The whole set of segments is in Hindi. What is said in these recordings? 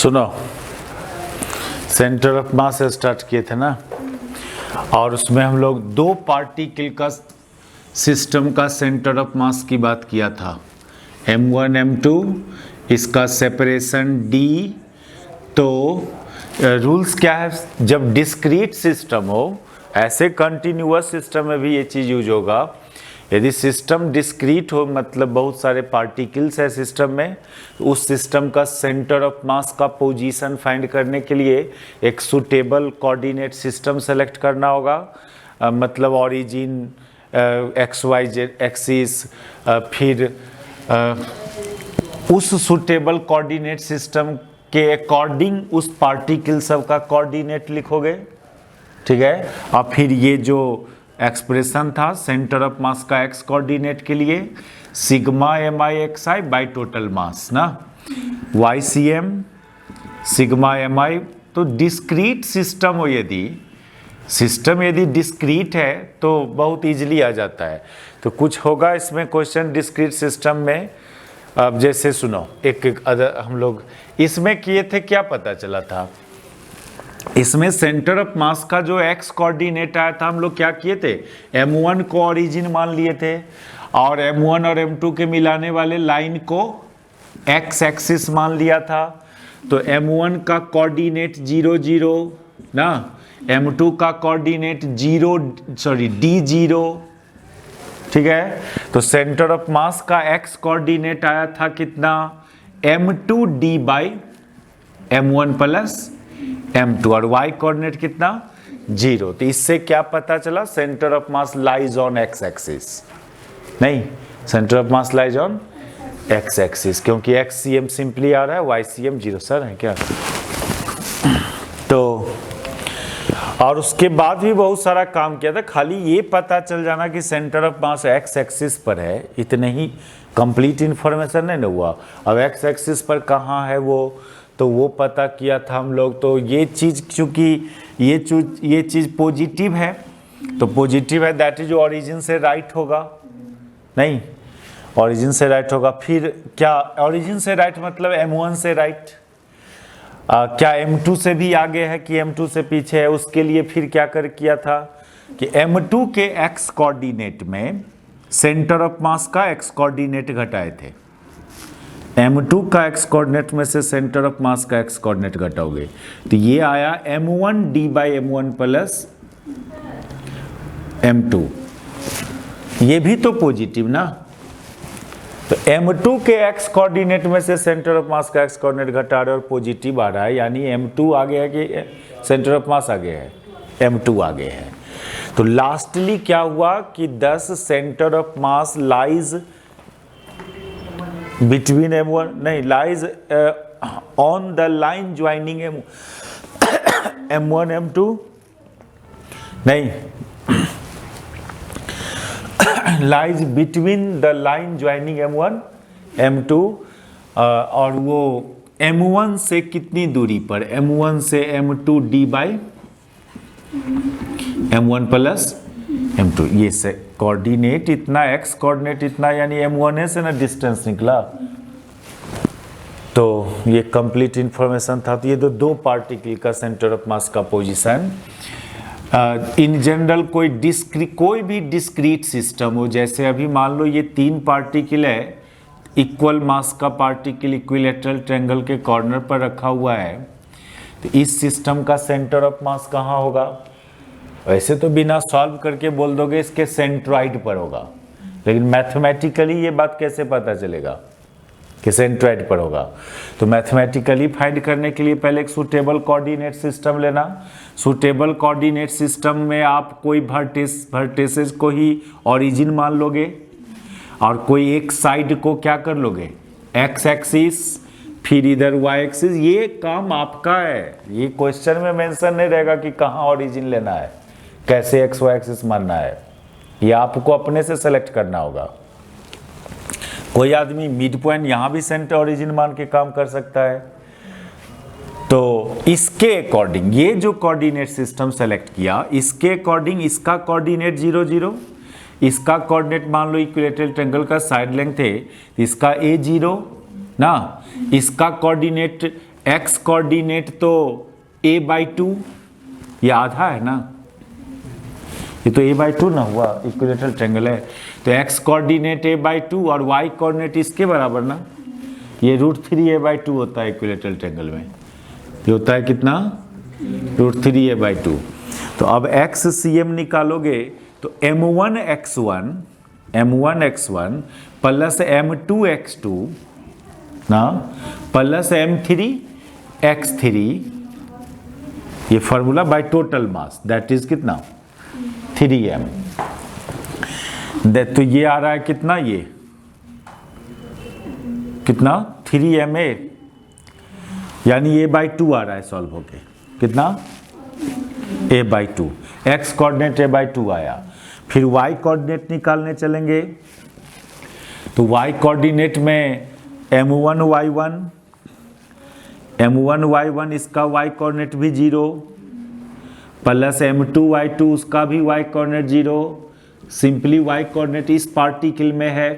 सुनो, सेंटर ऑफ मास स्टार्ट किए थे ना, और उसमें हम लोग दो पार्टिकल का सिस्टम का सेंटर ऑफ मास की बात किया था, m1 m2, इसका सेपरेशन d। तो रूल्स क्या है, जब डिस्क्रीट सिस्टम हो, ऐसे कंटिन्यूअस सिस्टम में भी ये चीज़ यूज होगा। यदि सिस्टम डिस्क्रीट हो, मतलब बहुत सारे पार्टिकल्स है सिस्टम में, तो उस सिस्टम का सेंटर ऑफ मास का पोजीशन फाइंड करने के लिए एक सुटेबल कोऑर्डिनेट सिस्टम सेलेक्ट करना होगा। मतलब origin x y z axis, फिर उस सुटेबल कोऑर्डिनेट सिस्टम के अकॉर्डिंग उस पार्टिकल सब का कोऑर्डिनेट लिखोगे, ठीक है। और फिर ये जो एक्सप्रेशन था सेंटर ऑफ मास का एक्स कोऑर्डिनेट के लिए, sigma M I X I by total mass ना, Y C M sigma M I. तो डिस्क्रीट सिस्टम हो, यदि सिस्टम यदि डिस्क्रीट है तो बहुत इजीली आ जाता है। तो कुछ होगा इसमें क्वेश्चन डिस्क्रीट सिस्टम में। अब जैसे सुनो, एक अदर हम लोग इसमें किए थे, क्या पता चला था, इसमें सेंटर ऑफ मास का जो एक्स कोऑर्डिनेट आया था, हम लोग क्या किए थे, m1 को ओरिजिन मान लिए थे, और m1 और m2 के मिलाने वाले लाइन को x एक्सिस मान लिया था। तो m1 का कोऑर्डिनेट 0 0 ना, m2 का कोऑर्डिनेट d0, ठीक है। तो सेंटर ऑफ मास का x कोऑर्डिनेट आया था कितना, m2d by m1 plus m2, और y कोऑर्डिनेट कितना 0। तो इससे क्या पता चला, centre of mass lies on x axis, नहीं, centre of mass lies on x axis, क्योंकि x cm सिंपली आ रहा है, y cm 0 सर है क्या। तो और उसके बाद भी बहुत सारा काम किया था, खाली ये पता चल जाना कि centre of mass x axis पर है, इतने ही कंप्लीट इन्फॉर्मेशन नहीं ना हुआ। अब x एक्सिस पर कहाँ है वो, तो वो पता किया था हम लोग। तो ये चीज़, चूँकि ये चीज़ पॉजिटिव है, तो पॉजिटिव है दैट इज ओरिजिन से राइट होगा, नहीं, ओरिजिन से राइट होगा। फिर क्या ओरिजिन से राइट मतलब m1 से राइट, क्या m2 से भी आगे है कि m2 से पीछे है, उसके लिए फिर क्या किया था कि m2 के x कोऑर्डिनेट में सेंटर ऑफ मास का x कोऑर्डिनेट घटाए थे, m2 का x कोऑर्डिनेट में से सेंटर ऑफ मास का x कोऑर्डिनेट घटाओगे, तो ये आया m1 d by m1 plus m2, ये भी तो पॉजिटिव ना। तो m2 के x कोऑर्डिनेट में से सेंटर ऑफ मास का x कोऑर्डिनेट घटा रहे और पॉजिटिव आ रहा है, यानी m2 आगे है कि सेंटर ऑफ मास आगे है, m2 आगे है। तो लास्टली क्या हुआ कि 10 centre of mass lies between m1, नहीं, lies on the line joining m1 m2, नहीं, lies between the line joining m1 m2, और वो m1 से कितनी दूरी पर, m1 से m2 d by m1 plus m2, ये से कोऑर्डिनेट इतना, x कोऑर्डिनेट इतना, यानी m1 से ना डिस्टेंस निकला। तो ये कंप्लीट इंफॉर्मेशन था। तो ये दो पार्टिकल का सेंटर ऑफ मास का पोजीशन। इन जनरल कोई भी डिस्क्रीट सिस्टम हो, जैसे अभी मान लो ये 3 पार्टिकल है, इक्वल मास का पार्टिकल इक्विलेटरल ट्रायंगल के कॉर्नर पर रखा हुआ है, तो इस सिस्टम का सेंटर ऑफ मास कहाँ होगा। वैसे तो बिना सॉल्व करके बोल दोगे इसके सेंट्रॉइड पर होगा, लेकिन मैथमेटिकली ये बात कैसे पता चलेगा कि सेंट्रॉइड पर होगा। तो मैथमेटिकली फाइंड करने के लिए पहले एक सूटेबल कोऑर्डिनेट सिस्टम लेना। सूटेबल कोऑर्डिनेट सिस्टम में आप कोई वर्टिसेस को ही ओरिजिन मान लोगे, और कोई एक साइड को क्या कर लोगे, एक्स एक्सिस, फिर इधर वाई एक्सिस। ये काम आपका है, ये क्वेश्चन में मेंशन नहीं रहेगा कि कहाँ ओरिजिन लेना है, कैसे एक्स वाई एक्सिस मानना है, ये आपको अपने से सेलेक्ट करना होगा। कोई आदमी मिड पॉइंट यहाँ भी सेंटर ओरिजिन मान के काम कर सकता है। तो इसके अकॉर्डिंग ये जो कोऑर्डिनेट सिस्टम सेलेक्ट किया, इसके अकॉर्डिंग इसका कोऑर्डिनेट 0 0, इसका कोऑर्डिनेट मान लो इक्विलेटरल ट्रायंगल का साइड लेंथ है, इसका a0 ना, इसका कोऑर्डिनेट एक्स कोऑर्डिनेट तो a/2, ये आधा है ना, ये तो a/2 ना हुआ, इक्विलेटरल ट्रायंगल है, तो x कोऑर्डिनेट a/2 और y कोऑर्डिनेट इसके बराबर ना, ये √3a/2 होता है इक्विलेटरल ट्रायंगल में, ये होता है कितना, √3a/2। तो अब XCM निकालोगे तो m1x1 प्लस m2x2 ना प्लस m3x3, ये formula by total mass, that is कितना 3m। तो ये आ रहा है कितना, ये कितना 3ma, यानी a/2 आ रहा है सॉल्व होके, कितना a/2, x कोऑर्डिनेट a/2 आया। फिर y कोऑर्डिनेट निकालने चलेंगे, तो y कोऑर्डिनेट में m1y1 इसका y कोऑर्डिनेट भी 0 प्लस m2y2 उसका भी y coordinate 0, simply y coordinate इस पार्टिकल में है,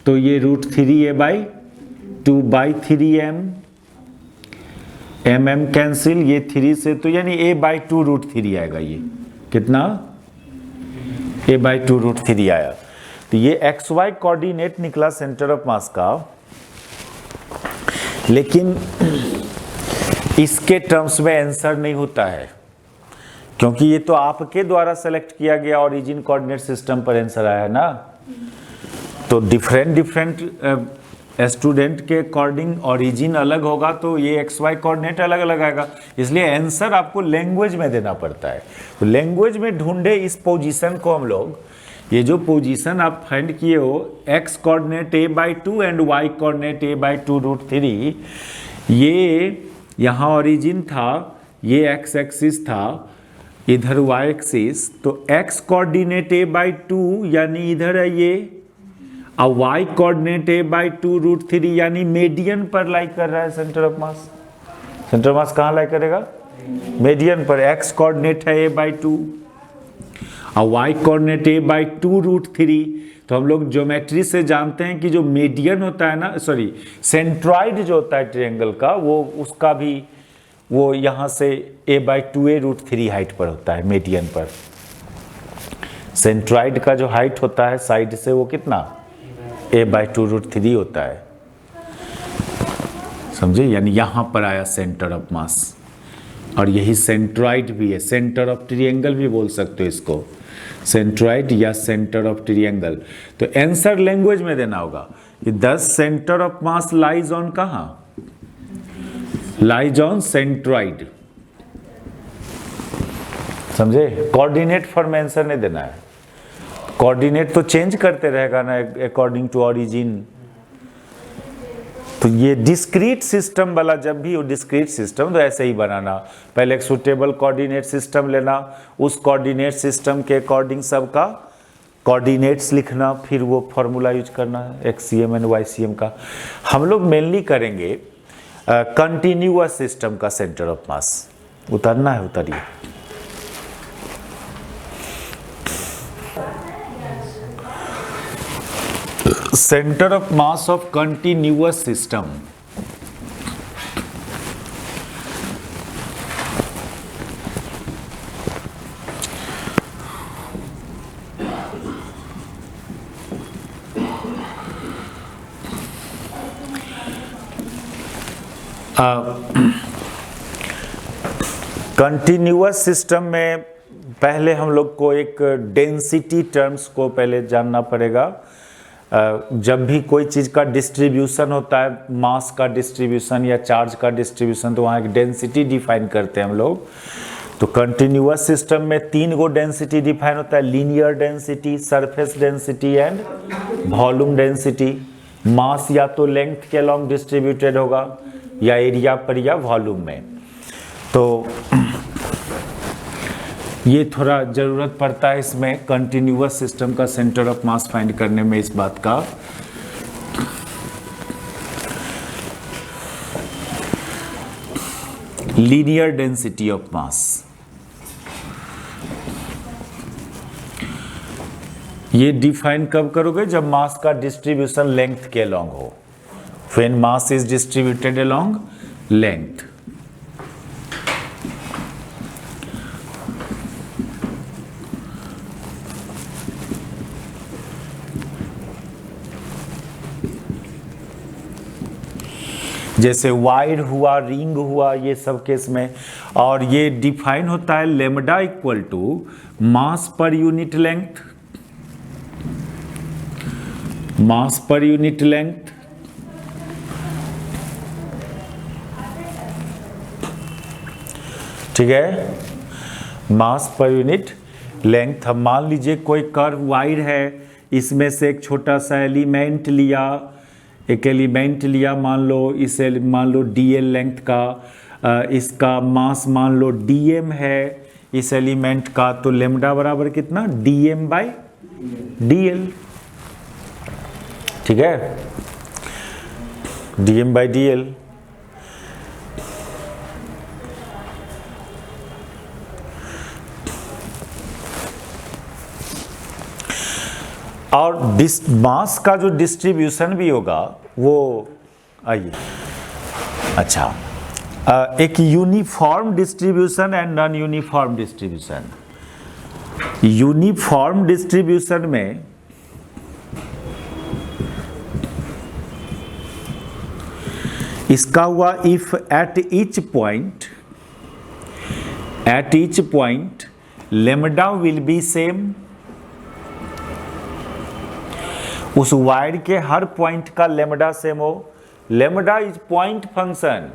तो ये √3a/2/3m, mm कैंसिल, ये 3 से, तो यानी a/2 √3 आएगा, ये कितना a/2 √3 आया। तो ये XY कोऑर्डिनेट निकला सेंटर ऑफ मास का, लेकिन इसके टर्म्स में आंसर नहीं होता है, क्योंकि ये तो आपके द्वारा सेलेक्ट किया गया ओरिजिन कोऑर्डिनेट सिस्टम पर आंसर आया है ना, तो डिफरेंट स्टूडेंट के अकॉर्डिंग ओरिजिन अलग होगा, तो ये XY कोऑर्डिनेट अलग अलग आएगा, इसलिए आंसर आपको लैंग्वेज में देना पड़ता है। तो लैंग्वेज में ढूंढे इस पोजीशन को हम लोग, ये जो पोजीशन आप फाइंड किए हो x coordinate a/2 and y coordinate a/2 √3, ये यहाँ ओरिजिन था, ये x एक्सिस था, इधर y एक्सिस, तो x कोऑर्डिनेट a/2 यानी इधर है ये, और y कोऑर्डिनेट a/2 √3 यानी मीडियन पर लाई कर रहा है centre of mass. Centre of मास कहाँ लाई करेगा, मीडियन पर। x कोऑर्डिनेट है a/2 और y कोऑर्डिनेट a/2 √3, तो हम लोग ज्योमेट्री से जानते हैं कि जो मीडियन होता है ना, सॉरी सेंट्रॉइड जो होता है ट्रायंगल का, वो उसका भी वो यहाँ से a/2 √3 हाइट पर होता है, मीडियन पर। सेंट्रॉइड का जो हाइट होता है साइड से, वो कितना a/2 √3 होता है, समझे, यानी यहाँ पर आया सेंटर ऑफ मास, और यही सेंट्रॉइड भी है, सेंटर ऑफ ट्रायंगल भी बोल सकते हो इसको, सेंट्रॉइड या सेंटर ऑफ ट्रायंगल। तो आंसर लैंग्वेज में देना होगा कि the centre of mass lies on, कहाँ लाइज ऑन सेंट्रॉइड, समझे। कोऑर्डिनेट फॉर्म आंसर नहीं देना है, कोऑर्डिनेट तो चेंज करते रहेगा ना अकॉर्डिंग टू ओरिजिन। तो ये डिस्क्रीट सिस्टम वाला, जब भी हो डिस्क्रीट सिस्टम, तो ऐसे ही बनाना, पहले एक सूटेबल कोऑर्डिनेट सिस्टम लेना, उस कोऑर्डिनेट सिस्टम के अकॉर्डिंग सबका कोऑर्डिनेट्स लिखना, फिर वो फॉर्मूला यूज करना XCM एंड YCM का। हम लोग मेनली करेंगे कंटिन्यूअस सिस्टम का सेंटर ऑफ मास। उतरना है, उतरिए। Centre of mass of continuous system, continuous system में पहले हम लोग को एक डेंसिटी टर्म्स को पहले जानना पड़ेगा। जब भी कोई चीज़ का डिस्ट्रीब्यूशन होता है, मास का डिस्ट्रीब्यूशन या चार्ज का डिस्ट्रीब्यूशन, तो वहाँ एक डेंसिटी डिफाइन करते हैं हम लोग। तो कंटिन्यूअस सिस्टम में 3 गो डेंसिटी डिफाइन होता है, linear density, surface density and volume density. Mass या तो लेंथ के अलॉन्ग डिस्ट्रीब्यूटेड होगा या एरिया पर या वॉल्यूम में। तो ये थोड़ा ज़रूरत पड़ता है इसमें कंटिन्यूअस सिस्टम का सेंटर ऑफ मास फाइंड करने में, इस बात का। लीनियर डेंसिटी ऑफ मास, ये डिफाइन कब करोगे, जब मास का डिस्ट्रीब्यूशन लेंथ के अलॉन्ग हो। When mass is distributed along length. जैसे वायर हुआ, रिंग हुआ, ये सब केस में। और ये डिफाइन होता है lambda equal to mass per unit length, mass per unit length. ठीक है, मास पर यूनिट लेंथ। हम मान लीजिए कोई कर्व वायर है, इसमें से एक छोटा सा एलिमेंट लिया, एक एलिमेंट लिया, मान लो इसे मान लो dl लेंथ का, इसका मास मान लो dm है इस एलिमेंट का, तो लेमडा बराबर कितना, dm बाई dl। ठीक है, dm बाई dl। और मास का जो डिस्ट्रीब्यूशन भी होगा वो, आइए, अच्छा, एक uniform distribution and non uniform distribution. Uniform distribution में इसका हुआ if at each point lambda will be same, उस वायर के हर पॉइंट का लेमडा सेम हो। Lambda is point function,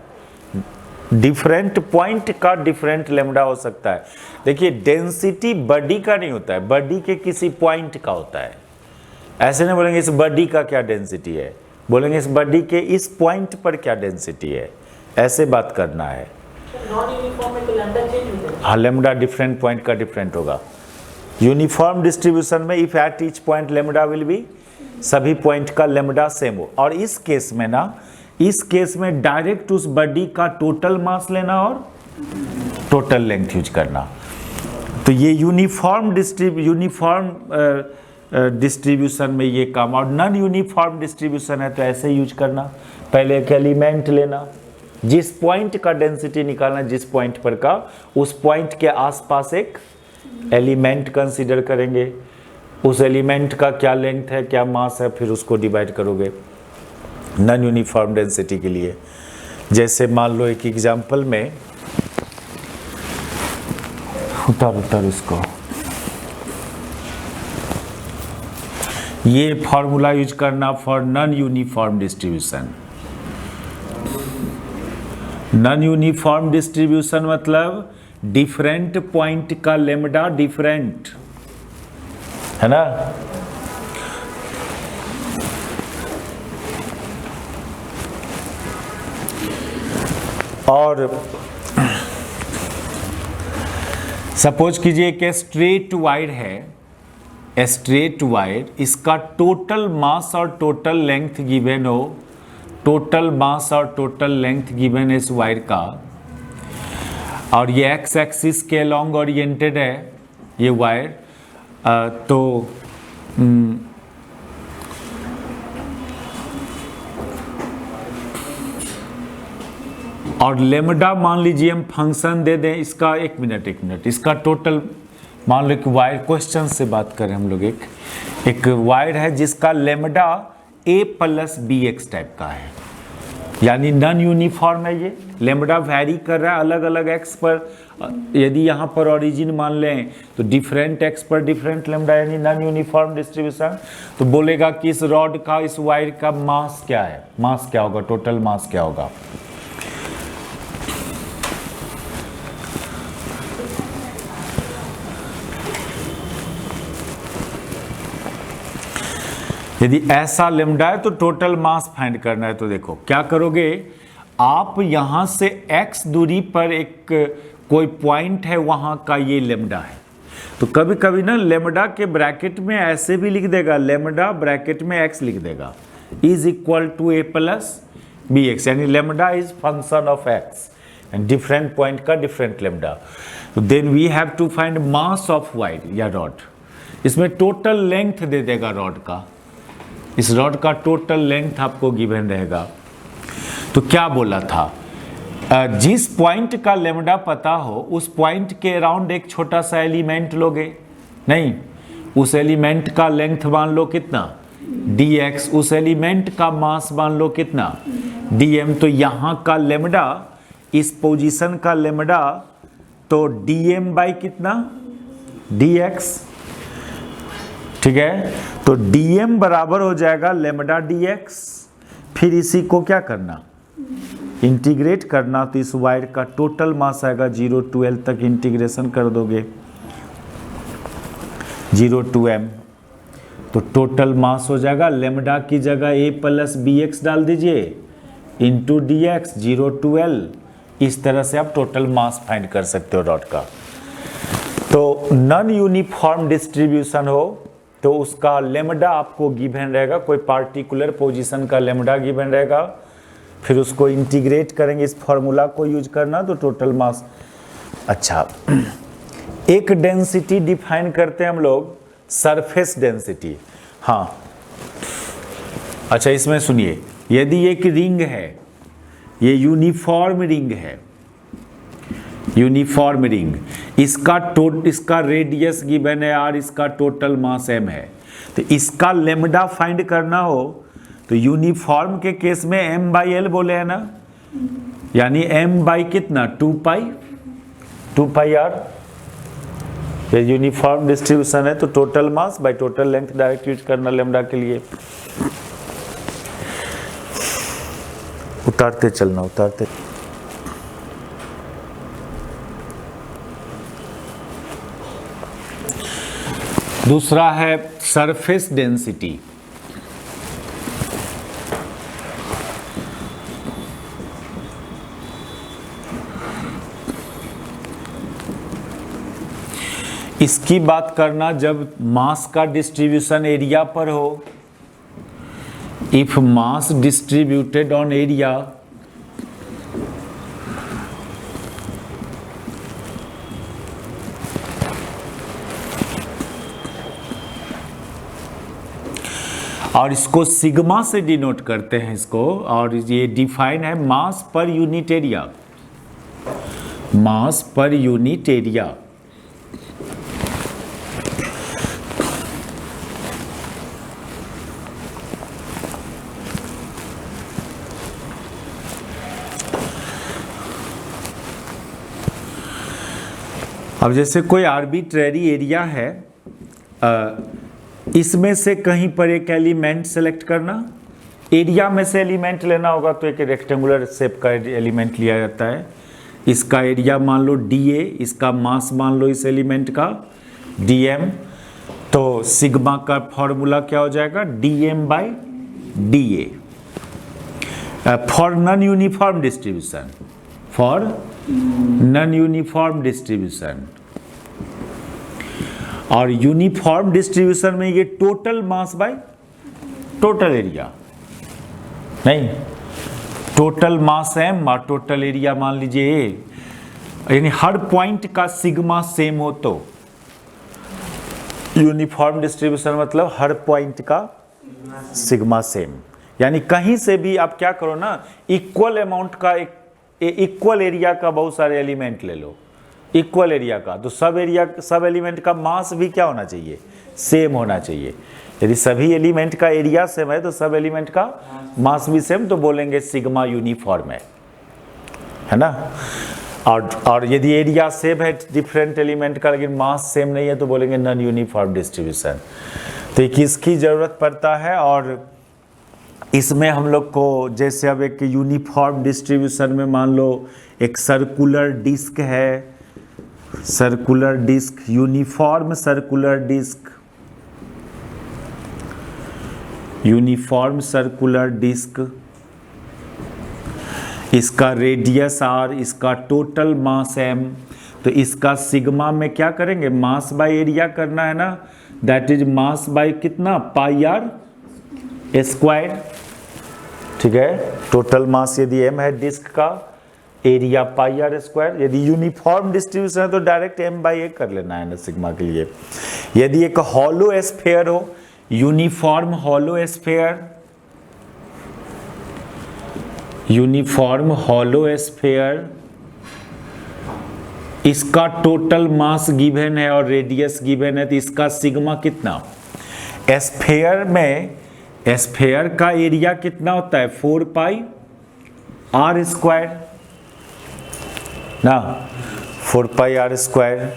different point का डिफरेंट लेमडा हो सकता है। देखिए डेंसिटी बॉडी का नहीं होता है, बॉडी के किसी पॉइंट का होता है। ऐसे नहीं बोलेंगे इस बॉडी का क्या डेंसिटी है, बोलेंगे इस बॉडी के इस पॉइंट पर क्या डेंसिटी है, ऐसे बात करना है। नॉन यूनिफॉर्म में तो लैम्डा चेंज हो जाएगा। हाँ, लेमडा डिफरेंट पॉइंट का डिफरेंट होगा। यूनिफॉर्म डिस्ट्रीब्यूशन में if at each point lambda will be, सभी पॉइंट का लेमडा सेम हो। और इस केस में ना, इस केस में डायरेक्ट उस बॉडी का टोटल मास लेना और टोटल लेंथ यूज करना। तो ये यूनिफॉर्म डिस्ट्रीब्यूशन में ये काम। और नॉन यूनिफॉर्म डिस्ट्रीब्यूशन है तो ऐसे यूज करना, पहले एक एलिमेंट लेना, जिस पॉइंट का डेंसिटी निकालना, जिस पॉइंट पर का, उस पॉइंट के आसपास एक एलिमेंट कंसीडर करेंगे, उस एलिमेंट का क्या लेंथ है, क्या मास है, फिर उसको डिवाइड करोगे नॉन यूनिफॉर्म डेंसिटी के लिए। जैसे मान लो एक एग्जांपल में, उतार इसको, ये फॉर्मूला यूज करना for non uniform distribution. Non uniform distribution मतलब डिफरेंट पॉइंट का लेमडा डिफरेंट है ना। और सपोज कीजिए कि स्ट्रेट वायर है, स्ट्रेट वायर, इसका टोटल मास और टोटल लेंथ गिवन हो, टोटल मास और टोटल लेंथ गिवन है इस वायर का, और ये एक्स एक्सिस के लॉन्ग ओरिएंटेड है ये वायर। तो और लेमडा मान लीजिए हम फंक्शन दे दें इसका, एक मिनट, इसका टोटल मान लो कि वायर, क्वेश्चन से बात करें हम लोग, एक वायर है जिसका lambda a plus B x type का है, यानी नॉन यूनिफॉर्म है। ये लेमडा वैरी कर रहा है अलग अलग एक्स पर। यदि यहाँ पर ओरिजिन मान लें तो डिफरेंट एक्स पर डिफरेंट लेमडा, यानी नॉन यूनिफॉर्म डिस्ट्रीब्यूशन। तो बोलेगा कि इस रॉड का, इस वायर का मास क्या है, मास क्या होगा, टोटल मास क्या होगा। यदि ऐसा लेमडा है तो टोटल मास फाइंड करना है। तो देखो क्या करोगे आप, यहां से x दूरी पर एक कोई पॉइंट है, वहां का ये लेमडा है। तो कभी कभी ना लेमडा के ब्रैकेट में ऐसे भी लिख देगा, लेमडा ब्रैकेट में x लिख देगा, is equal to a plus B X, यानी lambda is function of x and different point का डिफरेंट लेमडा। तो then we have to find mass of wire या रॉड। इसमें टोटल लेंथ दे देगा रॉड का, इस रॉड का टोटल लेंथ आपको गिवन रहेगा। तो क्या बोला था, जिस पॉइंट का लेमडा पता हो उस पॉइंट के अराउंड एक छोटा सा एलिमेंट लोगे, नहीं उस एलिमेंट का लेंथ मान लो कितना dx, उस एलिमेंट का मास मान लो कितना dm। तो यहाँ का लेमडा, इस पोजीशन का लेमडा तो dm बाई कितना dx, ठीक है। तो dm बराबर हो जाएगा लेमडा dx। फिर इसी को क्या करना, इंटीग्रेट करना। तो इस वायर का टोटल मास आएगा 0 to L तक इंटीग्रेशन कर दोगे 0 to m, तो टोटल मास हो जाएगा लेमडा की जगह a प्लस bx डाल दीजिए इंटू dx 0 to L। इस तरह से आप टोटल मास फाइंड कर सकते हो रॉड का। तो नॉन यूनिफॉर्म डिस्ट्रीब्यूशन हो तो उसका लेमडा आपको गिवन रहेगा, कोई पार्टिकुलर पोजीशन का लेमडा गिवन रहेगा, फिर उसको इंटीग्रेट करेंगे, इस फॉर्मूला को यूज करना तो टोटल मास। अच्छा, एक डेंसिटी डिफाइन करते हैं हम लोग, सरफेस डेंसिटी। हाँ अच्छा, इसमें सुनिए, यदि एक रिंग है, ये यूनिफॉर्म रिंग है, यूनिफॉर्म रिंग, इसका रेडियस गिवन है और इसका टोटल मास m है, तो इसका लेमडा फाइंड करना हो तो यूनिफॉर्म के केस में m बाई एल बोले हैं ना, यानी m बाई कितना 2 पाई r। ये यूनिफॉर्म डिस्ट्रीब्यूशन है तो total mass by total length direct use करना लेमडा के लिए। उतारते चलना, उतारते। दूसरा है सरफेस डेंसिटी। इसकी बात करना जब मास का डिस्ट्रीब्यूशन एरिया पर हो। If mass distributed on area, और इसको सिग्मा से डिनोट करते हैं इसको, और ये डिफाइन है मास पर यूनिट एरिया, मास पर यूनिट एरिया। अब जैसे कोई आर्बिट्रेरी एरिया है, इसमें से कहीं पर एक एलिमेंट सेलेक्ट करना, एरिया में से एलिमेंट लेना होगा तो एक रेक्टेंगुलर शेप का एलिमेंट लिया जाता है। इसका एरिया मान लो dA, इसका मास मान लो इस एलिमेंट का dm। तो सिग्मा का फॉर्मूला क्या हो जाएगा dm by dA for non uniform distribution, for non uniform distribution. और यूनिफॉर्म डिस्ट्रीब्यूशन में ये total mass by total area, नहीं टोटल मास m और टोटल एरिया मान लीजिए a, यानी हर पॉइंट का सिग्मा सेम हो तो यूनिफॉर्म डिस्ट्रीब्यूशन मतलब हर पॉइंट का सिग्मा सेम। यानी कहीं से भी आप क्या करो ना, इक्वल अमाउंट का इक्वल एरिया का बहुत सारे एलिमेंट ले लो, इक्वल एरिया का, तो सब एलिमेंट का मास भी क्या होना चाहिए, सेम होना चाहिए। यदि सभी एलिमेंट का एरिया सेम है तो सब एलिमेंट का मास भी सेम, तो बोलेंगे सिग्मा यूनिफॉर्म है ना। और यदि एरिया सेम है डिफरेंट एलिमेंट का लेकिन मास सेम नहीं है तो बोलेंगे नॉन यूनिफॉर्म डिस्ट्रीब्यूशन। तो ये किसकी ज़रूरत पड़ता है, और इसमें हम लोग को जैसे अब एक यूनिफॉर्म डिस्ट्रीब्यूशन में मान लो एक सर्कुलर डिस्क है, circular disc, uniform circular disc, uniform circular disc, इसका रेडियस r, इसका टोटल मास m। तो इसका सिग्मा में क्या करेंगे, मास बाय एरिया करना है ना, दैट इज मास बाय कितना पाई r स्क्वायर, ठीक है। टोटल मास यदि m है डिस्क का, एरिया पाई r स्क्वायर। यदि यूनिफॉर्म डिस्ट्रीब्यूशन है तो डायरेक्ट m बाई a कर लेना है ना सिग्मा के लिए। यदि एक हॉलो स्फीयर हो, uniform hollow sphere, uniform hollow sphere, इसका टोटल मास गिवन है और रेडियस गिवन है, तो इसका सिग्मा कितना? स्फीयर में स्फीयर का एरिया कितना होता है? 4 पाई आर स्क्वायर ना, 4 पाई आर स्क्वायर।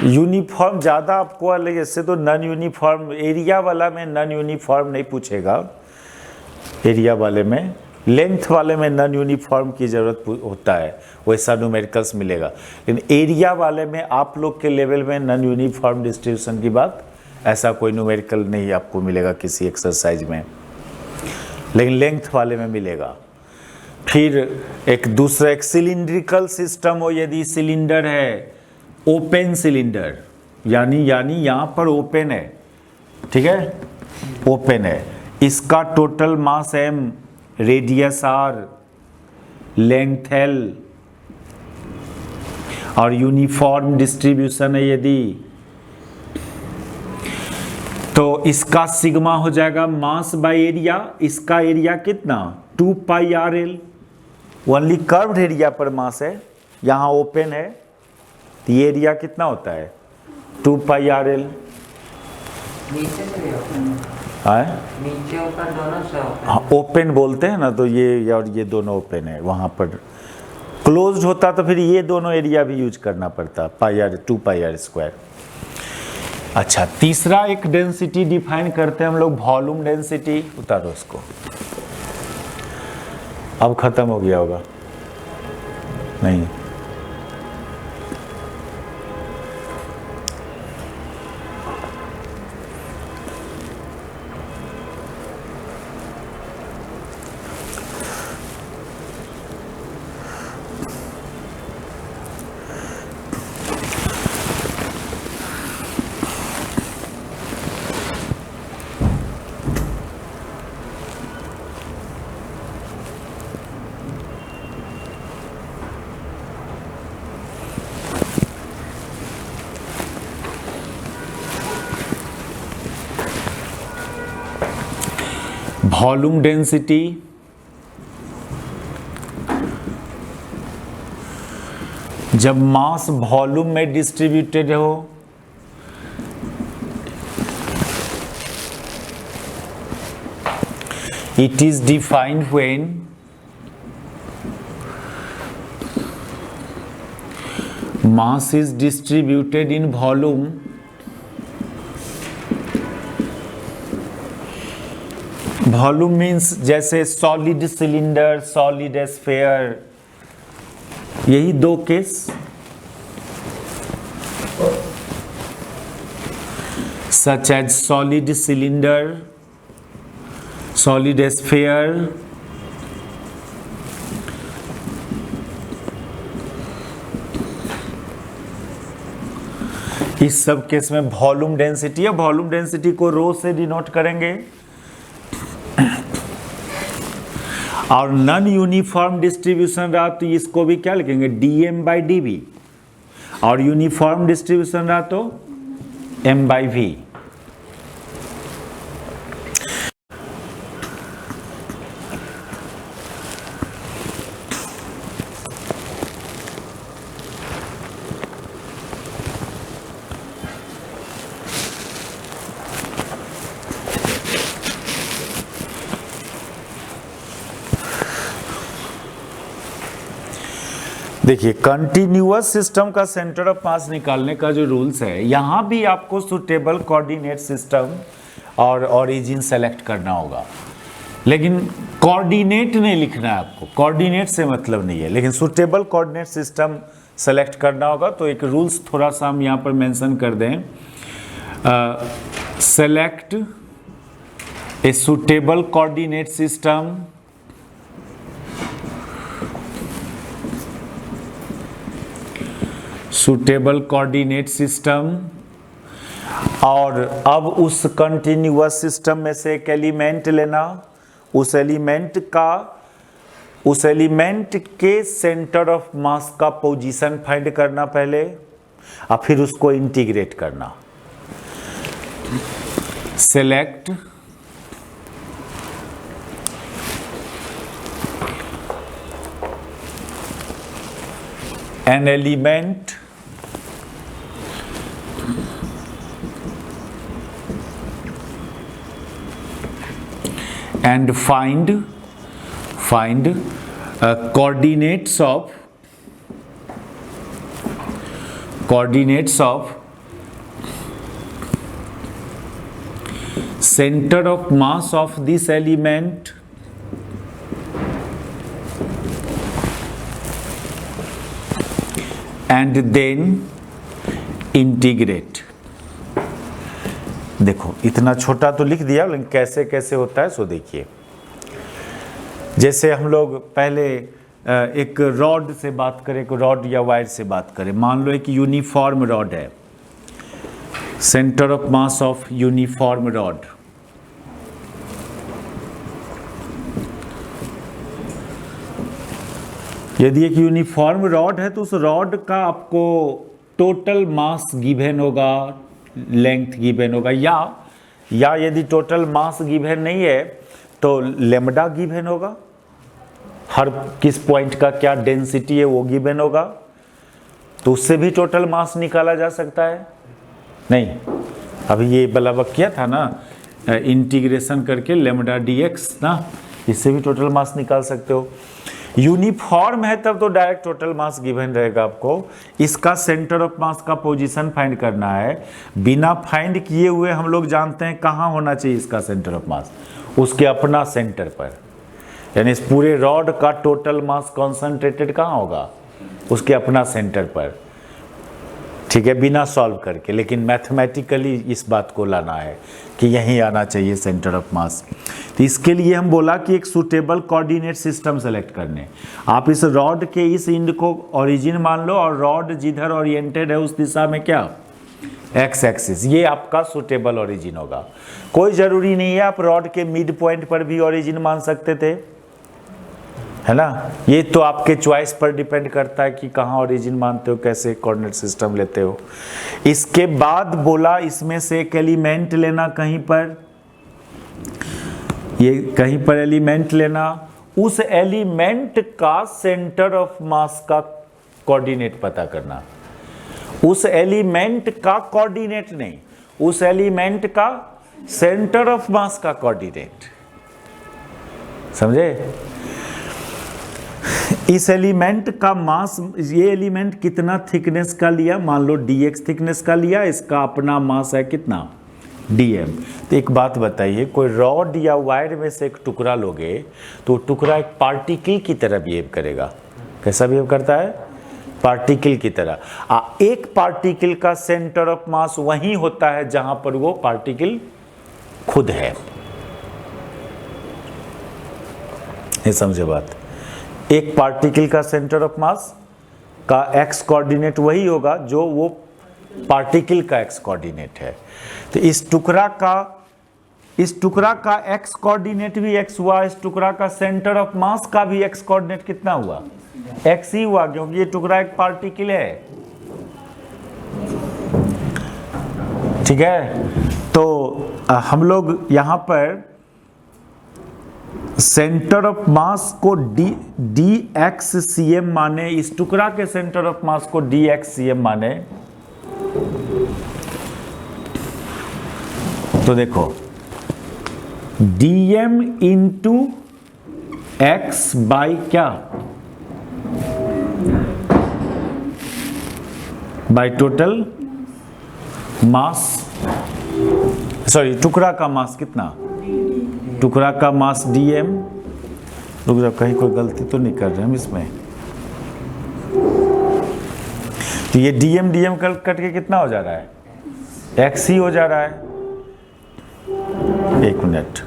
यूनिफॉर्म ज़्यादा आपको अलग, इससे तो नॉन यूनिफॉर्म एरिया वाला में नॉन यूनिफॉर्म नहीं पूछेगा, एरिया वाले में, लेंथ वाले में नॉन यूनिफॉर्म की ज़रूरत होता है, वैसा न्यूमेरिकल्स मिलेगा। लेकिन एरिया वाले में आप लोग के लेवल में नॉन यूनिफॉर्म डिस्ट्रीब्यूशन की बात, ऐसा कोई न्यूमेरिकल नहीं आपको मिलेगा किसी एक्सरसाइज में, लेकिन लेंथ वाले में मिलेगा। फिर एक दूसरा, एक सिलिंड्रिकल सिस्टम हो, यदि सिलेंडर है ओपन सिलेंडर, यानी यहाँ पर ओपन है, ठीक है, ओपन है, इसका total mass m, radius r, length l और यूनिफॉर्म डिस्ट्रीब्यूशन है यदि, तो इसका सिग्मा हो जाएगा मास बाय एरिया। इसका एरिया कितना? 2 pi R L, only curved area पर मास है, यहाँ ओपन है, तो ये एरिया कितना होता है? 2 पाई आर एल। नीचे से भी ओपन है, नीचे ऊपर दोनों से ओपन। हाँ ओपन बोलते हैं ना, तो ये और ये दोनों ओपन है। वहाँ पर क्लोज्ड होता तो फिर ये दोनों एरिया भी यूज करना पड़ता, पाई आर, 2 पाई आर स्क्वायर। अच्छा, तीसरा एक डेंसिटी डिफाइन करते हैं हम लोग, वॉल्यूम डेंसिटी। उतारो इसको, अब खत्म हो गया होगा नहीं? वॉल्यूम डेंसिटी जब मास वॉल्यूम में डिस्ट्रीब्यूटेड हो, it is defined when mass is distributed in volume volume means जैसे सॉलिड सिलेंडर, सॉलिड स्फीयर, यही दो case. Such as solid cylinder, solid sphere, इस सब केस में वॉल्यूम डेंसिटी है। वॉल्यूम डेंसिटी को रो से डिनोट करेंगे। और नॉन यूनिफॉर्म डिस्ट्रीब्यूशन रहा तो इसको भी क्या लिखेंगे? dm/dv। और यूनिफॉर्म डिस्ट्रीब्यूशन रहा तो m/v। देखिए, कंटिन्यूअस सिस्टम का सेंटर ऑफ मास निकालने का जो रूल्स है, यहाँ भी आपको सुटेबल कोऑर्डिनेट सिस्टम और ओरिजिन सेलेक्ट करना होगा। लेकिन कोऑर्डिनेट नहीं लिखना है आपको, कोऑर्डिनेट से मतलब नहीं है, लेकिन सुटेबल कोऑर्डिनेट सिस्टम सेलेक्ट करना होगा। तो एक रूल्स थोड़ा सा हम यहाँ पर मेंशन कर दें, select a suitable coordinate system suitable coordinate system. और अब उस कंटिन्यूअस सिस्टम में से एक एलिमेंट लेना, उस एलिमेंट के सेंटर ऑफ मास का पोजीशन फाइंड करना पहले, और फिर उसको इंटीग्रेट करना। Select an element and find coordinates of center of mass of this element and then integrate। देखो इतना छोटा तो लिख दिया, लेकिन कैसे कैसे होता है सो देखिए। जैसे हम लोग पहले एक रॉड से बात करें, एक रॉड या वायर से बात करें। मान लो एक यूनिफॉर्म रॉड है, centre of mass of uniform rod. यदि एक यूनिफॉर्म रॉड है तो उस रॉड का आपको टोटल मास गिवन होगा, लेंथ गिवन होगा, या यदि टोटल मास गिवन नहीं है तो लेमडा गिवन होगा, हर किस पॉइंट का क्या डेंसिटी है वो गिवन होगा। तो उससे भी टोटल मास निकाला जा सकता है। नहीं, अभी ये बलावक किया था ना, इंटीग्रेशन करके लेमडा dx ना, इससे भी टोटल मास निकाल सकते हो। यूनिफॉर्म है तब तो डायरेक्ट टोटल मास गिवन रहेगा आपको। इसका सेंटर ऑफ मास का पोजीशन फाइंड करना है। बिना फाइंड किए हुए हम लोग जानते हैं कहाँ होना चाहिए इसका सेंटर ऑफ मास, उसके अपना सेंटर पर। यानी इस पूरे रॉड का टोटल मास कॉन्सेंट्रेटेड कहाँ होगा, उसके अपना सेंटर पर। ठीक है, बिना सॉल्व करके, लेकिन मैथमेटिकली इस बात को लाना है कि यहीं आना चाहिए सेंटर ऑफ मास। तो इसके लिए हम बोला कि एक सूटेबल कोऑर्डिनेट सिस्टम सेलेक्ट करने। आप इस रॉड के इस एंड को ओरिजिन मान लो और रॉड जिधर ओरिएंटेड है उस दिशा में क्या, एक्स एक्सिस, ये आपका सूटेबल ओरिजिन होगा। कोई जरूरी नहीं है, आप रॉड के मिड पॉइंट पर भी ओरिजिन मान सकते थे, है ना। ये तो आपके चॉइस पर डिपेंड करता है कि कहाँ ओरिजिन मानते हो, कैसे कोऑर्डिनेट सिस्टम लेते हो। इसके बाद बोला इसमें से एक एलिमेंट लेना, कहीं पर ये कहीं पर एलिमेंट लेना, उस एलिमेंट का सेंटर ऑफ मास का कोऑर्डिनेट पता करना। उस एलिमेंट का कोऑर्डिनेट नहीं, उस एलिमेंट का सेंटर ऑफ मास का कोऑर्डिनेट। समझे? इस एलिमेंट का मास, ये एलिमेंट कितना थिकनेस का लिया, मान लो dx थिकनेस का लिया, इसका अपना मास है कितना, dm। तो एक बात बताइए, कोई रॉड या वायर में से एक टुकड़ा लोगे तो टुकड़ा एक पार्टिकल की तरह बिहेव करेगा। कैसा बिहेव करता है? पार्टिकल की तरह। एक पार्टिकल का सेंटर ऑफ मास वहीं होता है जहां पर वो पार्टिकल खुद है। ये समझे बात? एक पार्टिकल का सेंटर ऑफ मास का एक्स कोऑर्डिनेट वही होगा जो वो पार्टिकल का एक्स कोऑर्डिनेट है। तो इस टुकड़ा का एक्स कोऑर्डिनेट भी एक्स हुआ, इस टुकड़ा का सेंटर ऑफ मास का भी एक्स कोऑर्डिनेट कितना हुआ, एक्स ही हुआ, क्योंकि ये टुकड़ा एक पार्टिकल है। ठीक है, तो हम लोग यहां पर सेंटर ऑफ मास को डी एक्स सी एम माने, इस टुकड़ा के सेंटर ऑफ मास को डी एक्स सी एम माने। तो देखो d m into x by क्या, बाई टोटल मास, सॉरी टुकड़ा का मास कितना, टुकड़ा का मास dm। रुक जाओ, कहीं कोई गलती तो नहीं कर रहे हम इसमें। तो ये dm कट के कितना हो जा रहा है, x ही हो जा रहा है। एक मिनट,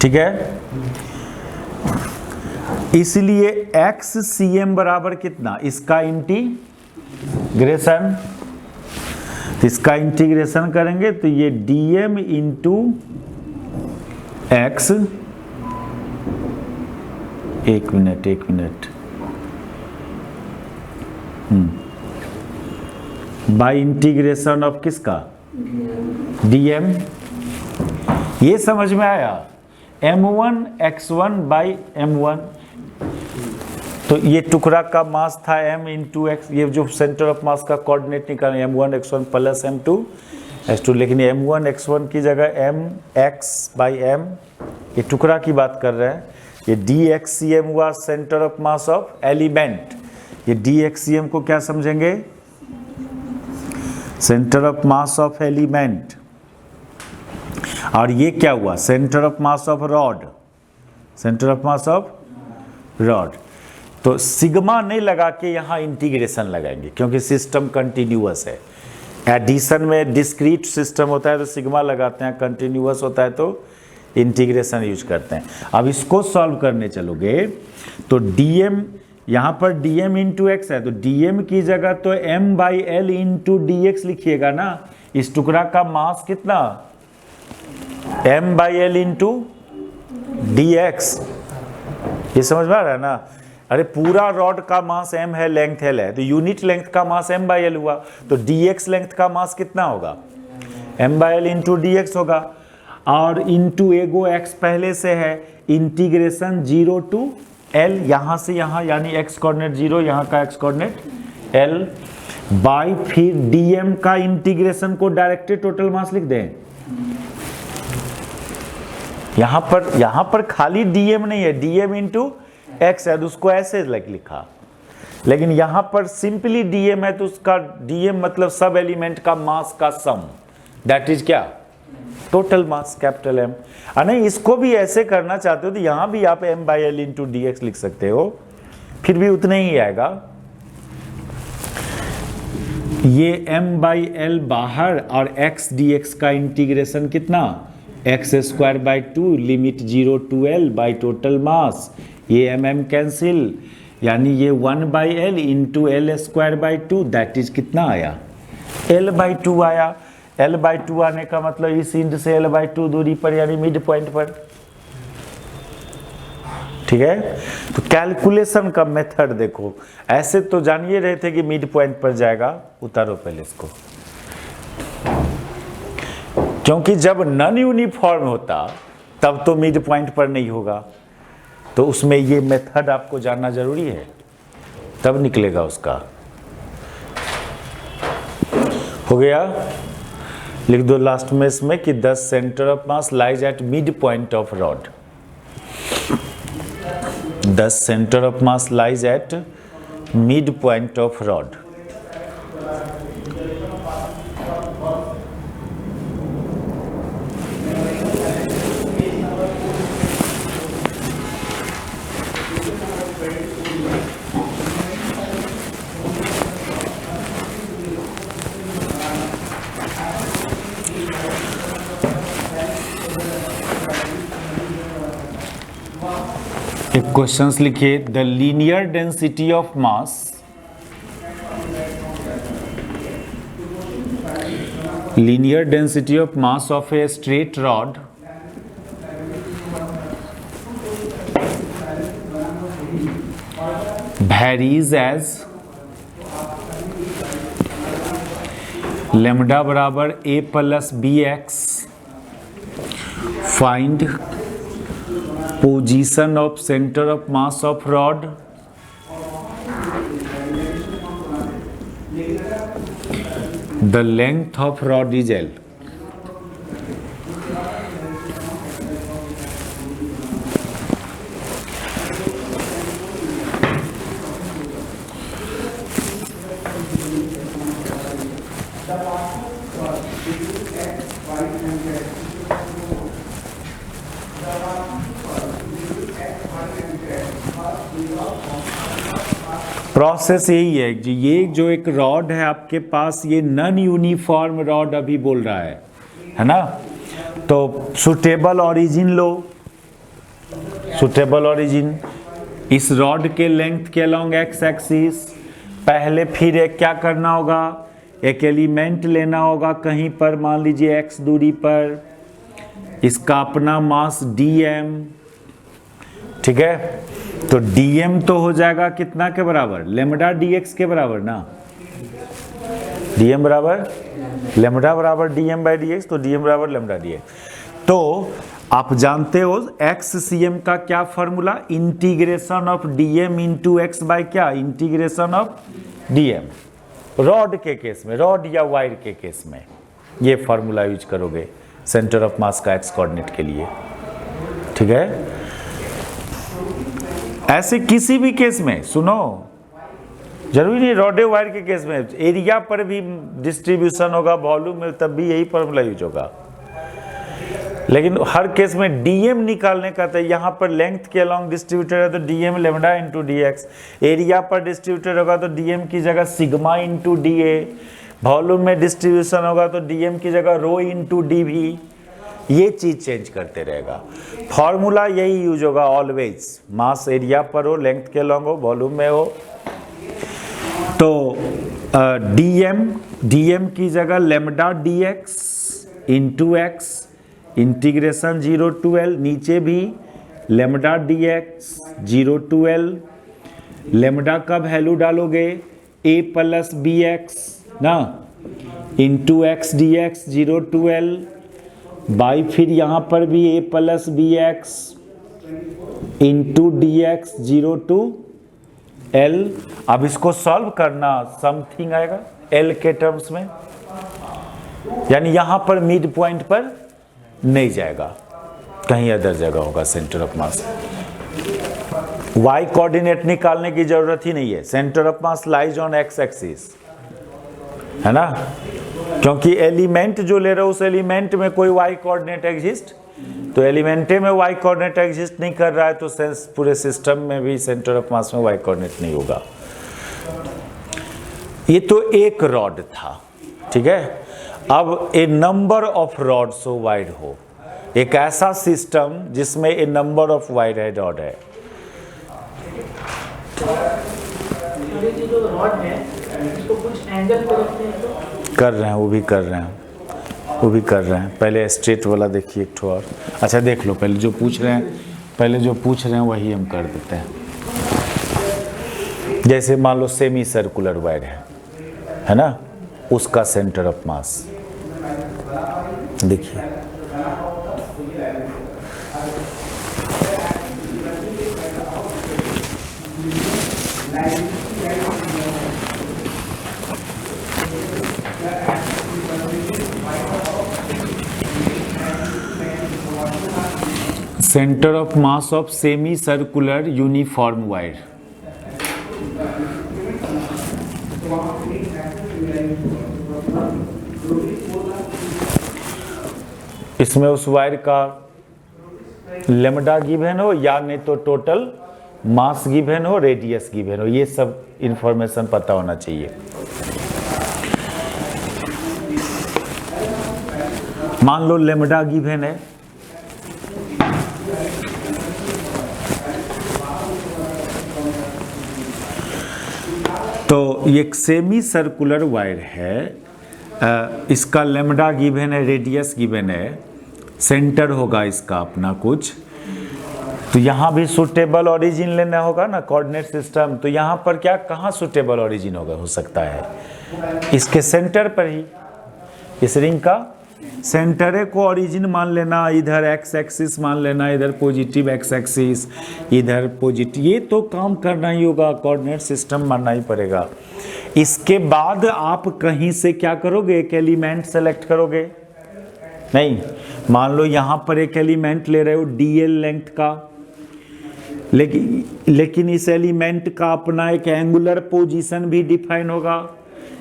ठीक है। इसलिए एक्स सी एम बराबर कितना, इसका इंटीग्रेशन, इसका इंटीग्रेशन करेंगे तो ये dm इंटू एक्स, एक मिनट बाई इंटीग्रेशन ऑफ किसका, dm। ये समझ में आया? m1x1/m1। तो ये टुकड़ा का मास था m इंटू एक्स, ये जो सेंटर ऑफ मास का कोऑर्डिनेट निकाले m1x1 प्लस m2x2, लेकिन m1x1 की जगह mx/m, ये टुकड़ा की बात कर रहे हैं। ये dxcm हुआ centre of mass of element, ये dxcm को क्या समझेंगे? Centre of mass of element. और ये क्या हुआ? Centre of mass of rod, centre of mass of rod. तो सिग्मा नहीं लगा के यहाँ इंटीग्रेशन लगाएंगे, क्योंकि सिस्टम कंटिन्यूअस है। एडिशन में डिस्क्रीट सिस्टम होता है तो सिग्मा लगाते हैं, कंटिन्यूअस होता है तो इंटीग्रेशन यूज करते हैं। अब इसको सॉल्व करने चलोगे तो dm, यहाँ पर dm इंटू एक्स है, तो dm की जगह तो m/l इंटू dx लिखिएगा ना। इस टुकड़ा का मास कितना? m/l into dx। ये समझ में आ रहा है ना? अरे पूरा रॉड का मास m है, लेंथ l है, तो यूनिट लेंथ का मास m/l हुआ, तो dx लेंथ का मास कितना होगा? m/l इंटू dx होगा। और इंटू एगो x पहले से है, इंटीग्रेशन 0 टू l, यहाँ से यहाँ, यानी x कोऑर्डिनेट 0, यहाँ का x कोऑर्डिनेट l, बाई फिर dm का इंटीग्रेशन को डायरेक्टेड टोटल मास लिख दें। यहाँ पर खाली dm नहीं है, dm इंटू x है, तो उसको ऐसे लिखा। लेकिन यहाँ पर सिंपली dm है, तो उसका dm मतलब सब एलिमेंट का मास का सम, दैट इज क्या? Total mass, capital M। नहीं, इसको भी ऐसे करना चाहते हो तो यहाँ भी आप m/l इंटू dx लिख सकते हो, फिर भी उतना ही आएगा। ये m/l बाहर और x dx का इंटीग्रेशन कितना? x²/2 limit 0 to l by total mass, ये mm कैंसिल, यानी ये 1/l into l²/2, that is कितना आया? l/2 आया। l/2 आने का मतलब इस इंड से l/2 दूरी पर, यानी मिड पॉइंट पर। ठीक है, तो कैलकुलेशन का मेथड देखो, ऐसे तो जानिए रहे थे कि मिड पॉइंट पर जाएगा, उतारो पहले इसको, क्योंकि जब नॉन यूनिफॉर्म होता तब तो मिड पॉइंट पर नहीं होगा, तो उसमें ये मेथड आपको जानना जरूरी है, तब निकलेगा उसका। हो गया? लिख दो लास्ट में इसमें कि the centre of mass lies at mid point of rod. The centre of mass lies at mid point of rod. एक क्वेश्चंस लिखिए, the linear density of mass of a straight rod varies as lambda बराबर a plus bx। Find position of centre of mass of rod, the length of rod is L। Process यही है कि ये जो एक रॉड है आपके पास, ये नॉन यूनिफॉर्म रॉड अभी बोल रहा है ना? तो सुटेबल ओरिजिन लो, सुटेबल ओरिजिन इस रॉड के लेंथ के अलोंग एक्स एक्सिस। पहले फिर एक क्या करना होगा, एक एलिमेंट लेना होगा कहीं पर, मान लीजिए एक्स दूरी पर, इसका अपना मास dm। ठीक है, तो dm तो हो जाएगा कितना के बराबर? लेमडा dx के बराबर ना। लेमडा बराबर dm बाई dx, तो dm बराबर लेमडा dx। तो आप जानते हो XCM का क्या फॉर्मूला, integration of DM into x by क्या, इंटीग्रेशन ऑफ DM। रॉड के केस में, रॉड या वायर के केस में ये फॉर्मूला यूज करोगे सेंटर ऑफ मास का एक्स कोऑर्डिनेट के लिए, ठीक है। ऐसे किसी भी केस में सुनो, जरूरी नहीं रॉड वायर के केस में, एरिया पर भी डिस्ट्रीब्यूशन होगा वॉल्यूम में, तब भी यही फॉर्मूला यूज होगा। लेकिन हर केस में डीएम निकालने का, तो यहाँ पर लेंथ के अलॉन्ग डिस्ट्रीब्यूटेड है तो dm lambda into dx, area पर डिस्ट्रीब्यूटेड होगा तो डीएम की जगह सिग्मा इंटू डीए, वॉल्यूम में डिस्ट्रीब्यूशन होगा तो डीएम की जगह रो इंटू डीवी, ये चीज चेंज करते रहेगा। फॉर्मूला यही यूज होगा ऑलवेज, मास एरिया पर हो, लेंथ के अलॉन्ग हो, वॉल्यूम में हो। तो डीएम की जगह lambda dx into x integration 0 to L, नीचे भी lambda dx 0 to L, lambda का वैल्यू डालोगे a प्लस बी एक्स ना into x d x 0 to L by, फिर यहाँ पर भी a plus B x into d x 0 to L। अब इसको सॉल्व करना, समथिंग आएगा L के टर्म्स में, यानी यहाँ पर मिड पॉइंट पर नहीं जाएगा, कहीं अदर जगह होगा centre of mass. Y coordinate निकालने की जरूरत ही नहीं है, centre of mass lies on x axis, है ना, क्योंकि एलिमेंट जो ले रहे हो उस एलिमेंट में कोई वाई कोऑर्डिनेट एग्जिस्ट, तो एलिमेंटे में वाई कोऑर्डिनेट एग्जिस्ट नहीं कर रहा है, तो पूरे सिस्टम में भी सेंटर ऑफ मास में वाई कोऑर्डिनेट नहीं होगा। ये तो एक रॉड था, ठीक है। अब a number of rod so wide हो, एक ऐसा सिस्टम जिसमें ए नंबर ऑफ वाइड है रॉड है। ये जो रॉड है इसको कुछ एंगल पे रखते हैं तो कर रहे हैं, वो भी कर रहे हैं, वो भी कर रहे हैं। पहले स्ट्रेट वाला देखिए एक ठो और, अच्छा देख लो, पहले जो पूछ रहे हैं, पहले जो पूछ रहे हैं वही हम कर देते हैं। जैसे मान लो सेमी सर्कुलर वाइड है ना, उसका सेंटर ऑफ मास देखिए, centre of mass of semi circular uniform wire, इसमें उस वायर का लेमडा गिवन हो या नहीं तो टोटल मास गिवन हो, रेडियस गिवन हो, ये सब इंफॉर्मेशन पता होना चाहिए। मान लो लेमडा गिवन है, तो ये एक सेमी सर्कुलर वायर है, इसका लेमडा गिवन है, रेडियस गिवन है, सेंटर होगा इसका अपना कुछ, तो यहाँ भी सुटेबल ओरिजिन लेना होगा ना कोऑर्डिनेट सिस्टम, तो यहाँ पर क्या कहाँ सुटेबल ओरिजिन होगा, हो सकता है इसके सेंटर पर ही, इस रिंग का सेंटर को ओरिजिन मान लेना, इधर एक्स एक्सिस मान लेना, इधर पॉजिटिव एक्स एक्सिस, इधर पॉजिटिव, ये तो काम करना ही होगा, कोऑर्डिनेट सिस्टम मानना ही पड़ेगा। इसके बाद आप कहीं से क्या करोगे, एक एलिमेंट सेलेक्ट करोगे, नहीं मान लो यहाँ पर एक एलिमेंट ले रहे हो डीएल लेंथ का, लेकिन इस एलिमेंट का अपना एक एंगुलर पोजीशन भी डिफाइन होगा,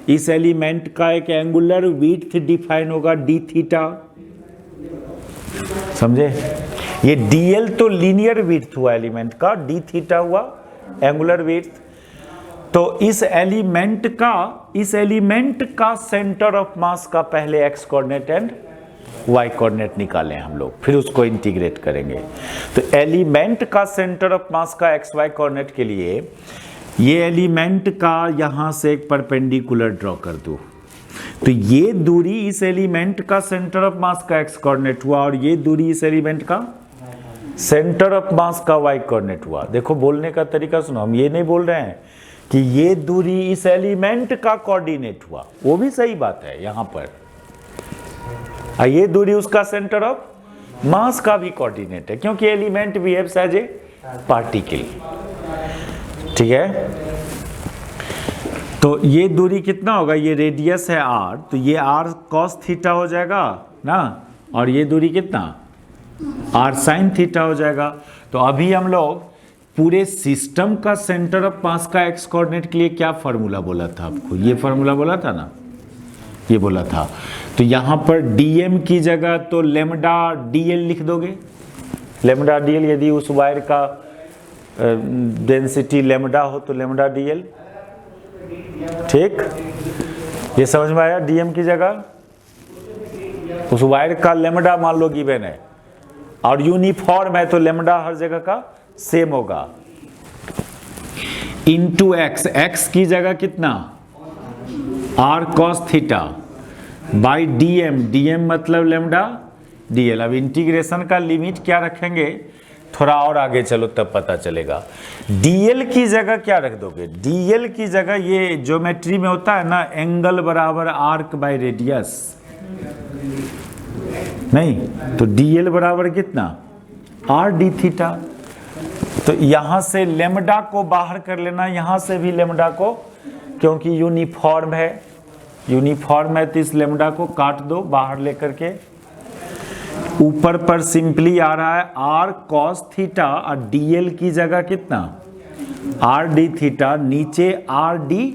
इस एलिमेंट का एक एंगुलर विड्थ डिफाइन होगा डी थीटा, समझे। ये डीएल तो लीनियर विड्थ हुआ एलिमेंट का, डी थीटा हुआ एंगुलर विड्थ। तो इस एलिमेंट का सेंटर ऑफ मास का पहले x coordinate and y coordinate निकालें हम लोग, फिर उसको इंटीग्रेट करेंगे। तो एलिमेंट का सेंटर ऑफ मास का एक्स वाई कोऑर्डिनेट के लिए ये एलिमेंट का यहां से एक परपेंडिकुलर ड्रॉ कर दूं, तो ये दूरी इस एलिमेंट का सेंटर ऑफ मास का एक्स कोऑर्डिनेट हुआ और ये दूरी इस एलिमेंट का सेंटर ऑफ मास का वाई कोऑर्डिनेट हुआ। देखो बोलने का तरीका सुनो, हम ये नहीं बोल रहे हैं कि ये दूरी इस एलिमेंट का कोऑर्डिनेट हुआ, वो भी सही बात है यहाँ पर, ये दूरी उसका सेंटर ऑफ मास का भी कोऑर्डिनेट है, क्योंकि element behaves as a particle. ठीक है, तो ये दूरी कितना होगा, ये रेडियस है r, तो ये r cos थीटा हो जाएगा ना, और ये दूरी कितना r sin थीटा हो जाएगा। तो अभी हम लोग पूरे सिस्टम का सेंटर ऑफ मास का एक्स कोऑर्डिनेट के लिए क्या फार्मूला बोला था आपको, ये फार्मूला बोला था ना, ये बोला था। तो यहाँ पर dm की जगह तो लेमडा dl लिख दोगे, लेमडा dl, यदि उस वायर का डेंसिटी लेमडा हो तो लेमडा dl। ठीक, ये समझ में आया, dm की जगह उस वायर का लेमडा मान लो गिवन है, और यूनिफॉर्म है तो लेमडा हर जगह का सेम होगा, इनटू एक्स, एक्स की जगह कितना r cos theta by dm, dm मतलब लेमडा dl। अब इंटीग्रेशन का लिमिट क्या रखेंगे, थोड़ा और आगे चलो तब पता चलेगा। dl की जगह क्या रख दोगे, dl की जगह ये ज्योमेट्री में होता है ना, एंगल बराबर आर्क बाय रेडियस, नहीं तो dl बराबर कितना r d थीटा। तो यहां से लेमडा को बाहर कर लेना, यहां से भी लेमडा को, क्योंकि यूनिफॉर्म है, यूनिफॉर्म है तो इस लेमडा को काट दो बाहर लेकर के। ऊपर पर सिंपली आ रहा है r cos थीटा और dl की जगह कितना r d थीटा, नीचे r d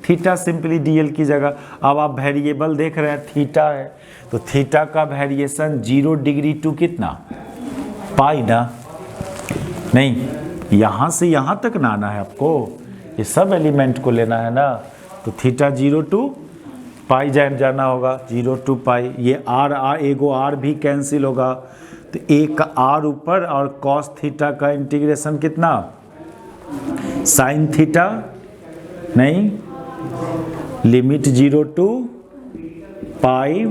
theta simply dl की जगह। अब आप वेरिएबल देख रहे हैं थीटा है, तो थीटा का वेरिएशन 0 डिग्री टू कितना पाई ना, नहीं यहां से यहां तक ना आना है आपको, ये सब एलिमेंट को लेना है ना, तो थीटा 0 टू पाई जाना होगा, 0 टू पाई। ये r एगो r भी कैंसिल होगा, तो एक r ऊपर, और cos थीटा का इंटीग्रेशन कितना sin थीटा, नहीं limit 0 to pi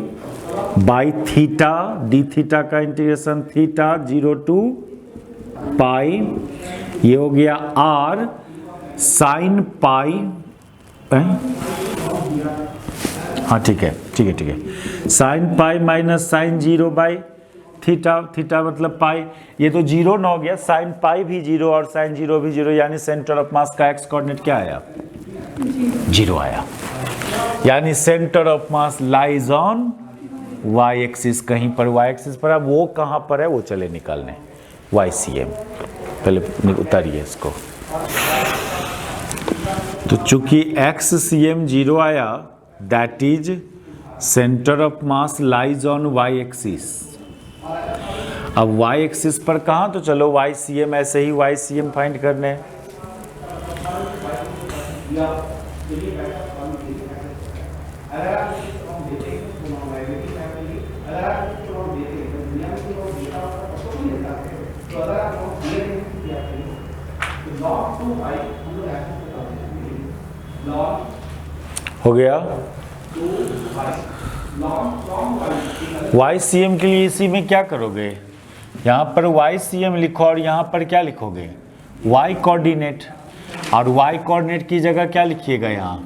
by theta, d theta का इंटीग्रेशन थीटा 0 टू पाई, ये हो गया r sin पाई, हाँ ठीक है ठीक है ठीक है, sine pi minus sine 0 by theta, theta मतलब पाई, ये तो 0 न हो गया, साइन पाई भी 0 और साइन 0 भी 0, यानी सेंटर ऑफ मास का एक्स कोऑर्डिनेट क्या आया 0 आया, यानी centre of mass lies on y axis, कहीं पर वाई एक्सिस पर। अब वो कहाँ पर है वो चले निकालने, YCM, पहले उतारिए इसको। तो चूंकि XCM 0 आया, that is centre of mass lies on y axis. अब वाई एक्सिस पर कहाँ, तो चलो YCM, ऐसे ही YCM फाइंड करने। हो गया YCM के लिए इसी में क्या करोगे, यहाँ पर YCM लिखो और यहाँ पर क्या लिखोगे y कोऑर्डिनेट, और y कोऑर्डिनेट की जगह क्या लिखिएगा, यहाँ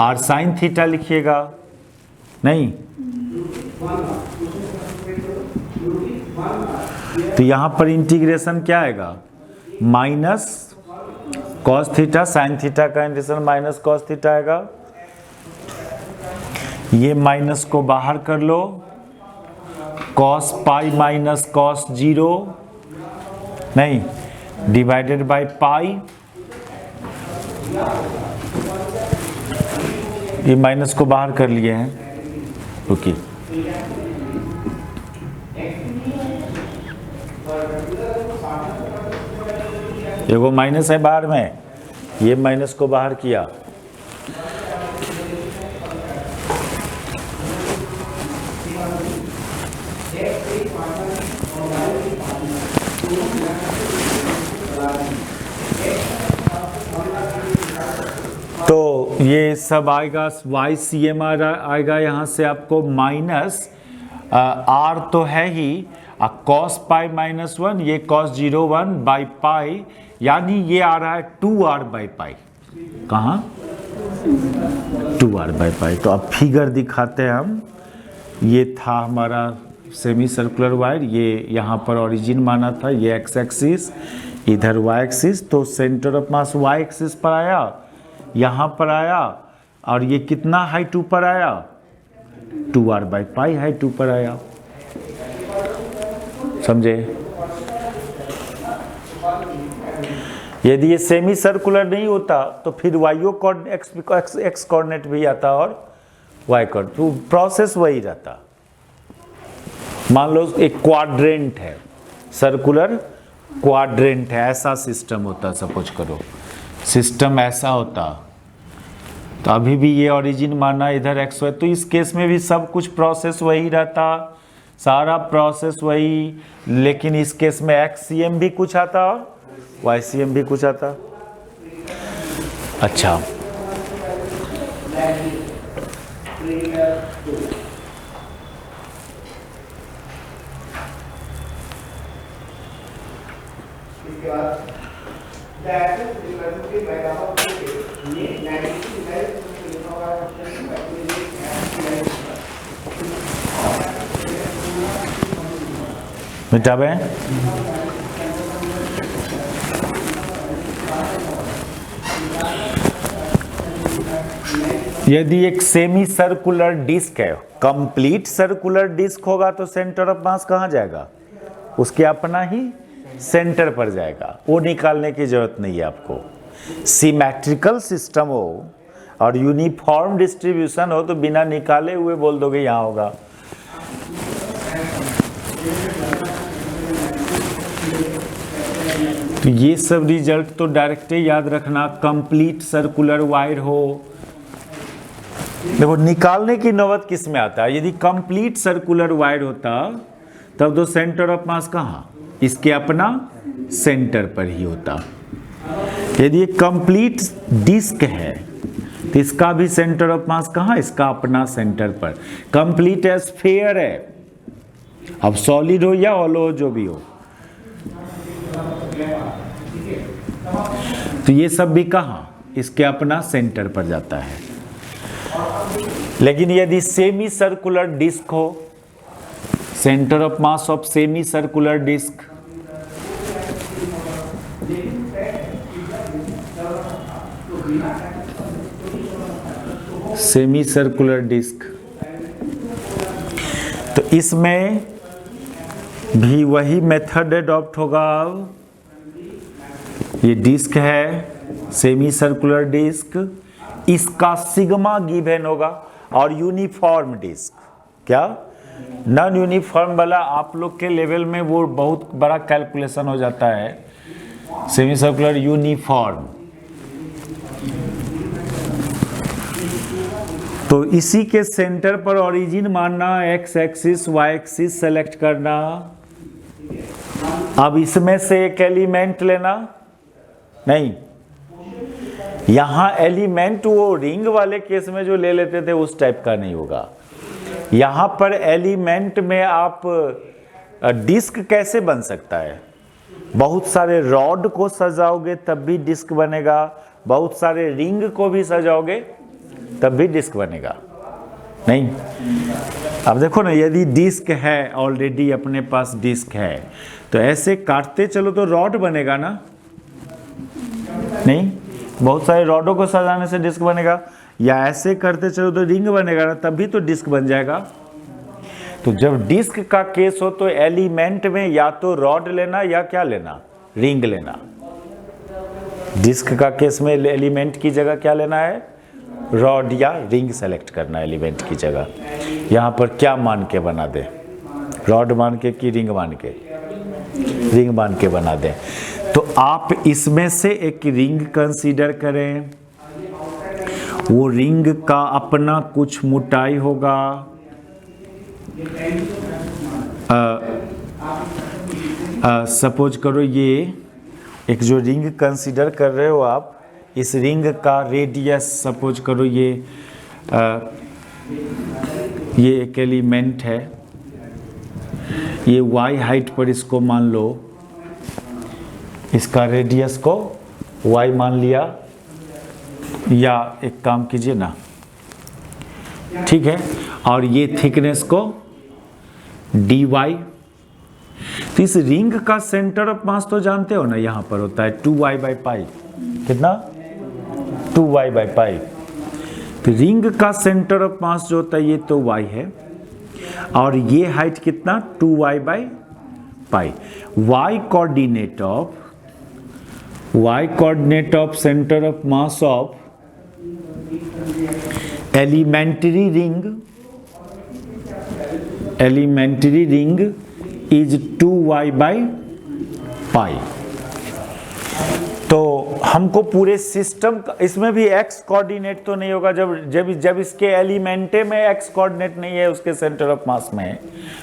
r sin थीटा लिखिएगा, नहीं तो यहाँ पर इंटीग्रेशन क्या आएगा, minus cos theta, sin theta का इंटीग्रेशन माइनस cos थीटा आएगा, ये माइनस को बाहर कर लो, cos पाई माइनस cos 0, नहीं डिवाइडेड बाय पाई, ये माइनस को बाहर कर लिए हैं, ओके। एगो माइनस है बाहर में, ये माइनस को बाहर किया, तो ये सब आएगा, YCM आएगा यहाँ से आपको माइनस r तो है ही, cos पाई माइनस 1, ये cos 0 1 बाई पाई, यानी ये आ रहा है 2r बाई पाई, कहाँ 2r बाई पाई। तो अब फिगर दिखाते हैं हम, ये था हमारा सेमी सर्कुलर वायर, ये यहाँ पर ओरिजिन माना था, ये एक्स एक्सिस, इधर वाई एक्सिस, तो centre of mass y axis पर आया, यहाँ पर आया, और ये कितना हाइट ऊपर आया, 2r/π हाइट ऊपर आया। समझे? यदि ये सेमी सर्कुलर नहीं होता तो फिर वाईओ एक्स कोऑर्डिनेट भी आता और वाई कोऑर्डिनेट, तो प्रोसेस वही रहता। मान लो एक क्वाड्रेंट है, सर्कुलर क्वाड्रेंट है, ऐसा सिस्टम होता, सपोज करो सिस्टम ऐसा होता, तो अभी भी ये ओरिजिन माना, इधर एक्स वाई, तो इस केस में भी सब कुछ प्रोसेस वही रहता, सारा प्रोसेस वही, लेकिन इस केस में एक्स-CM भी कुछ आता और YCM भी कुछ आता। अच्छा, मिटावे यदि एक सेमी सर्कुलर डिस्क है, कंप्लीट सर्कुलर डिस्क होगा तो सेंटर ऑफ मास कहाँ जाएगा, उसके अपना ही सेंटर पर जाएगा, वो निकालने की जरूरत नहीं है आपको। सिमेट्रिकल सिस्टम हो और यूनिफॉर्म डिस्ट्रीब्यूशन हो तो बिना निकाले हुए बोल दोगे यहाँ होगा। तो ये सब रिजल्ट तो डायरेक्ट याद रखना, कंप्लीट सर्कुलर वायर हो। देखो निकालने की नौबत किस में आता है, यदि कंप्लीट सर्कुलर वायर होता तब तो सेंटर ऑफ मास कहाँ, इसके अपना सेंटर पर ही होता। यदि एक कंप्लीट डिस्क है तो इसका भी सेंटर ऑफ मास कहाँ, इसका अपना सेंटर पर। कंप्लीट स्फीयर है, अब सॉलिड हो या हॉलो हो, जो भी हो, तो ये सब भी कहाँ, इसके अपना सेंटर पर जाता है। लेकिन यदि सेमी सर्कुलर डिस्क हो, centre of mass of semi circular disc, semi circular disc, तो इसमें भी वही मेथड एडॉप्ट होगा। ये डिस्क है, सेमी सर्कुलर डिस्क, इसका सिग्मा गिवन होगा, और यूनिफॉर्म डिस्क, क्या नॉन यूनिफॉर्म वाला आप लोग के लेवल में वो बहुत बड़ा कैलकुलेशन हो जाता है। सेमी सर्कुलर यूनिफॉर्म, तो इसी के सेंटर पर ओरिजिन मानना, x axis y axis select करना। अब इसमें से एक एलिमेंट लेना, नहीं, यहां एलिमेंट वो रिंग वाले केस में जो ले लेते थे उस टाइप का नहीं होगा। यहां पर एलिमेंट में आप डिस्क कैसे बन सकता है, बहुत सारे रॉड को सजाओगे तब भी डिस्क बनेगा, बहुत सारे रिंग को भी सजाओगे तब भी डिस्क बनेगा नहीं। अब देखो ना, यदि डिस्क है ऑलरेडी अपने पास डिस्क है तो ऐसे काटते चलो तो रॉड बनेगा ना, नहीं, बहुत सारे रॉडों को सजाने से डिस्क बनेगा, या ऐसे करते चलो तो रिंग बनेगा ना, तब भी तो डिस्क बन जाएगा। तो जब डिस्क का केस हो तो एलिमेंट में या तो रॉड लेना या क्या लेना, रिंग लेना। डिस्क का केस में एलिमेंट की जगह क्या लेना है, रॉड या रिंग सेलेक्ट करना एलिमेंट की जगह। यहाँ पर क्या मान के बना दे, रॉड मान के कि रिंग मान के, रिंग मान के बना दें। तो आप इसमें से एक रिंग कंसीडर करें, वो रिंग का अपना कुछ मोटाई होगा, सपोज करो ये एक जो रिंग कंसीडर कर रहे हो आप, इस रिंग का रेडियस सपोज करो ये एक एलिमेंट है, ये वाई हाइट पर इसको मान लो, इसका रेडियस को y मान लिया, या एक काम कीजिए ना, ठीक है, और ये थिकनेस को dy। तो इस रिंग का सेंटर ऑफ मास तो जानते हो ना, यहां पर होता है 2y/π। कितना? 2y/π। तो रिंग का सेंटर ऑफ मास जो होता है ये तो y है, और ये हाइट कितना? 2y/π। y coordinate of centre of mass of elementary ring is 2y/π। तो हमको पूरे सिस्टम का, इसमें भी x कोऑर्डिनेट तो नहीं होगा, जब इसके एलिमेंटे में x कोऑर्डिनेट नहीं है उसके सेंटर ऑफ मास में,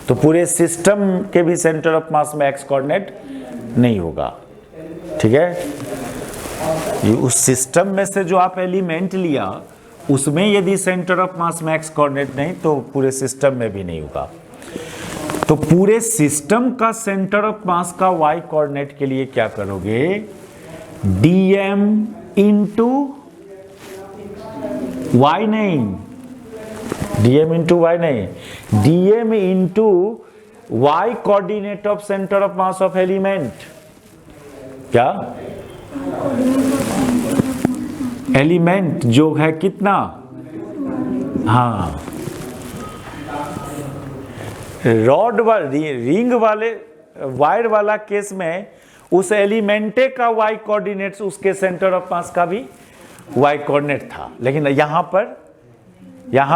तो पूरे सिस्टम के भी सेंटर ऑफ मास में x कोऑर्डिनेट नहीं होगा। ठीक है, ये उस सिस्टम में से जो आप एलिमेंट लिया उसमें यदि सेंटर ऑफ मास में x कोऑर्डिनेट नहीं तो पूरे सिस्टम में भी नहीं होगा। तो पूरे सिस्टम का सेंटर ऑफ मास का y कोऑर्डिनेट के लिए क्या करोगे? dm इंटू y नहीं, dm इंटू y नहीं, dm into y coordinate of centre of mass of element. क्या? एलिमेंट जो है कितना? हाँ, रॉड वाले, रिंग वाले, वायर वाला केस में उस एलिमेंटे का y कोऑर्डिनेट्स उसके सेंटर ऑफ मास का भी y कोऑर्डिनेट था, लेकिन यहां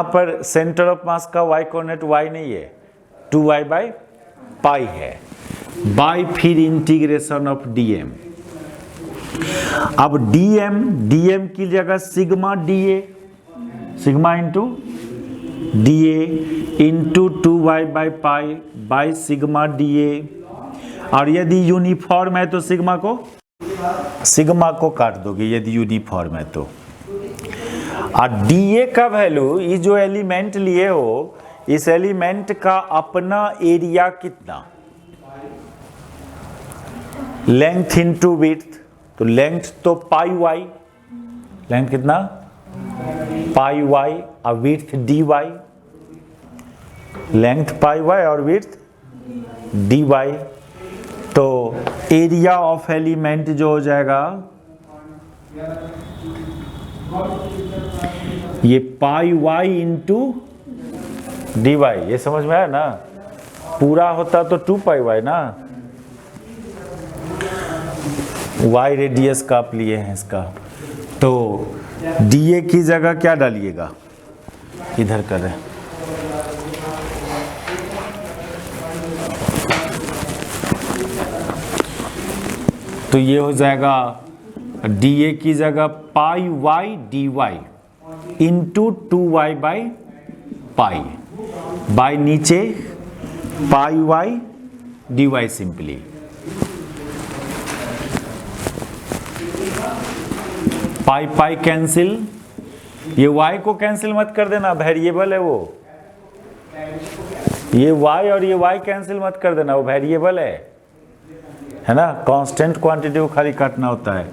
पर सेंटर ऑफ मास का y कोऑर्डिनेट y नहीं है, 2y/π है, बाय फिर इंटीग्रेशन ऑफ dm। अब dm की जगह sigma dA, sigma into dA into 2y/π by sigma dA। और यदि यूनिफॉर्म है तो सिग्मा को काट दोगे यदि यूनिफॉर्म है तो। और dA का वैल्यू, ये जो एलिमेंट लिए हो इस एलिमेंट का अपना एरिया कितना? लेंथ इंटू विड्थ, तो लेंथ तो पाई वाई, लेंथ कितना? पाई वाई, और विड्थ dy, लेंथ पाई वाई और विड्थ dy। तो एरिया ऑफ एलिमेंट जो हो जाएगा ये पाई वाई इंटू dy। ये समझ में आया ना? पूरा होता तो 2πy ना, y रेडियस का आप लिए हैं इसका। तो dA की जगह क्या डालिएगा? इधर कर रहे हैं, तो ये हो जाएगा dA की जगह pi y dy into 2y/π, by नीचे pi y dy simply. Pi cancel, ये y को कैंसिल मत कर देना, वेरिएबल है वो, ये y और ये y कैंसिल मत कर देना, वो वेरिएबल है ना, कांस्टेंट क्वांटिटी को खाली काटना होता है।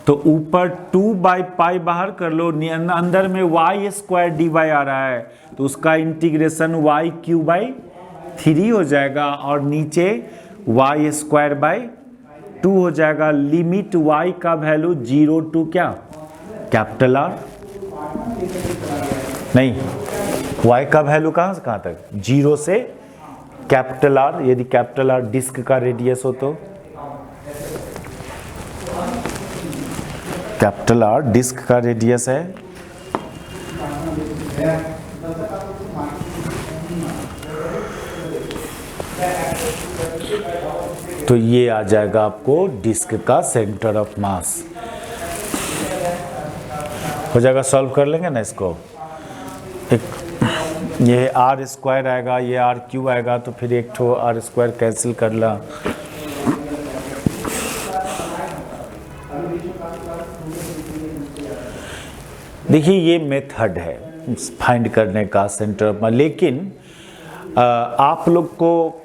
तो ऊपर 2/π बाहर कर लो, अंदर में y² dy आ रहा है तो उसका इंटीग्रेशन y³/3 हो जाएगा, और नीचे y²/2 हो जाएगा। लिमिट y का वैल्यू 0 टू क्या? कैपिटल R नहीं, y का वैल्यू कहां से कहां तक? 0 से कैपिटल R, यदि कैपिटल R डिस्क का रेडियस हो तो कैपिटल R डिस्क का रेडियस है। तो ये आ जाएगा आपको डिस्क का सेंटर ऑफ मास। हो जाएगा, सॉल्व कर लेंगे ना इसको। एक ये r² आएगा, ये r³ आएगा, तो फिर एक ठो r² कैंसिल कर ला। देखिए ये मेथड है फाइंड करने का सेंटर ऑफ मास, लेकिन आप लोग को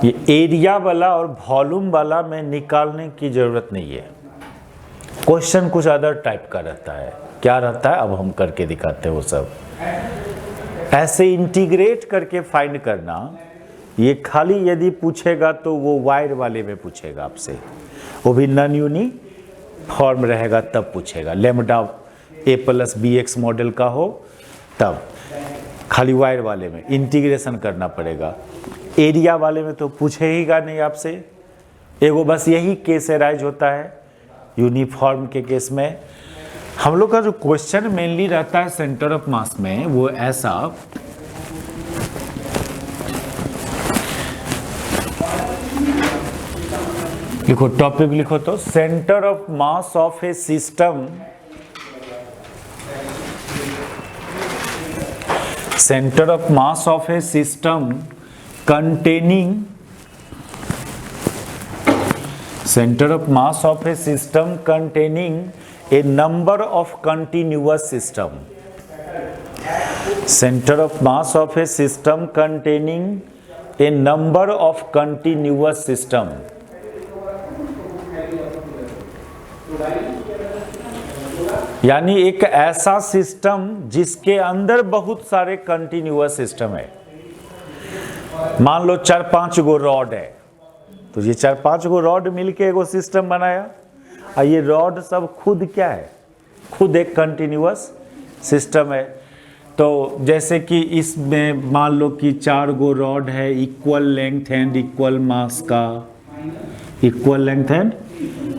ये एरिया वाला और वॉल्यूम वाला में निकालने की जरूरत नहीं है। क्वेश्चन कुछ अदर टाइप का रहता है। क्या रहता है अब हम करके दिखाते हैं वो सब। ऐसे इंटीग्रेट करके फाइंड करना, ये खाली यदि पूछेगा तो वो वायर वाले में पूछेगा आपसे, वो भी नॉन यूनिफॉर्म रहेगा तब पूछेगा। Lambda a plus B x model का हो तब, खाली वायर वाले में इंटीग्रेशन करना पड़ेगा। एरिया वाले में तो पूछेगा नहीं आपसे, एगो बस यही केस अराइज होता है यूनिफॉर्म के केस में। हम लोग का जो क्वेश्चन मेनली रहता है सेंटर ऑफ मास में, वो ऐसा लिखो, टॉपिक लिखो तो centre of mass of A system, center of mass of a system containing a number of continuous system, center of mass of a system containing a number of continuous system। यानी एक ऐसा सिस्टम जिसके अंदर बहुत सारे कंटिन्यूअस सिस्टम है। मान लो 4-5 गो रॉड है, तो ये 4-5 गो रॉड मिलके एगो सिस्टम बनाया, और ये रॉड सब खुद क्या है, खुद एक कंटिन्यूअस सिस्टम है। तो जैसे कि इसमें मान लो कि 4 गो रॉड है, equal length and equal mass का, equal length and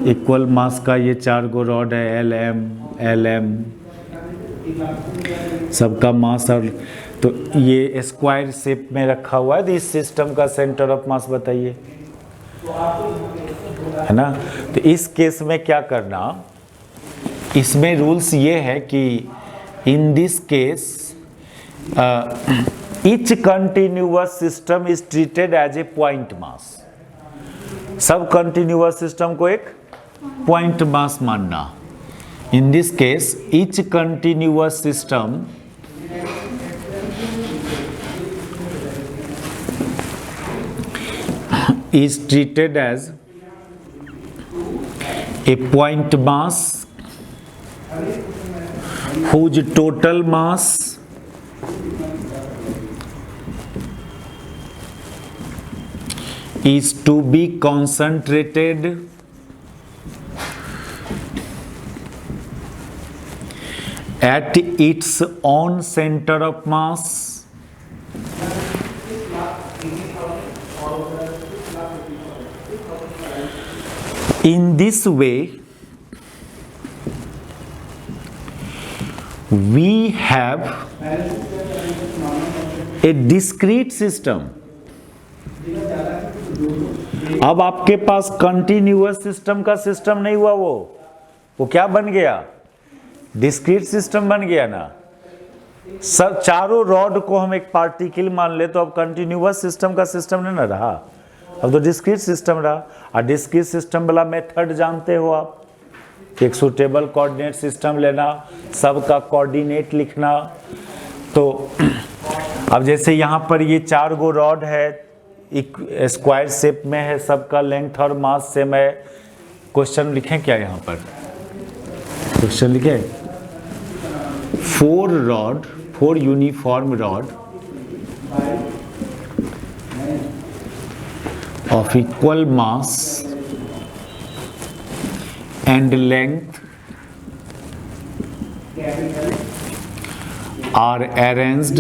equal mass का ये 4 गो रॉड है, LM सबका मास, और तो ये स्क्वायर शेप में रखा हुआ है। तो इस सिस्टम का सेंटर ऑफ मास बताइए, है ना। तो इस केस में क्या करना, इसमें रूल्स ये है कि in this case each continuous system is treated as a point mass. सब कंटिन्यूअस सिस्टम को एक पॉइंट मास मानना। In this case, each continuous system is treated as a point mass whose total mass is to be concentrated at its own center of mass in this way we have a discrete system। अब आपके पास कंटिन्यूअस सिस्टम का सिस्टम नहीं हुआ, वो क्या बन गया, डिस्क्रीट सिस्टम बन गया ना। सब चारों रॉड को हम एक पार्टिकल मान ले तो अब कंटिन्यूअस सिस्टम का सिस्टम नहीं ना रहा, अब तो डिस्क्रीट सिस्टम रहा। और डिस्क्रीट सिस्टम वाला मेथड जानते हो आप, एक सूटेबल कोऑर्डिनेट सिस्टम लेना, सबका कोऑर्डिनेट लिखना। तो अब जैसे यहाँ पर ये 4 गो रॉड है, एक स्क्वायर शेप में है, सबका लेंथ और मास सेम है। क्वेश्चन लिखें क्या यहाँ पर, क्वेश्चन लिखें 4 uniform rod of equal mass and length are arranged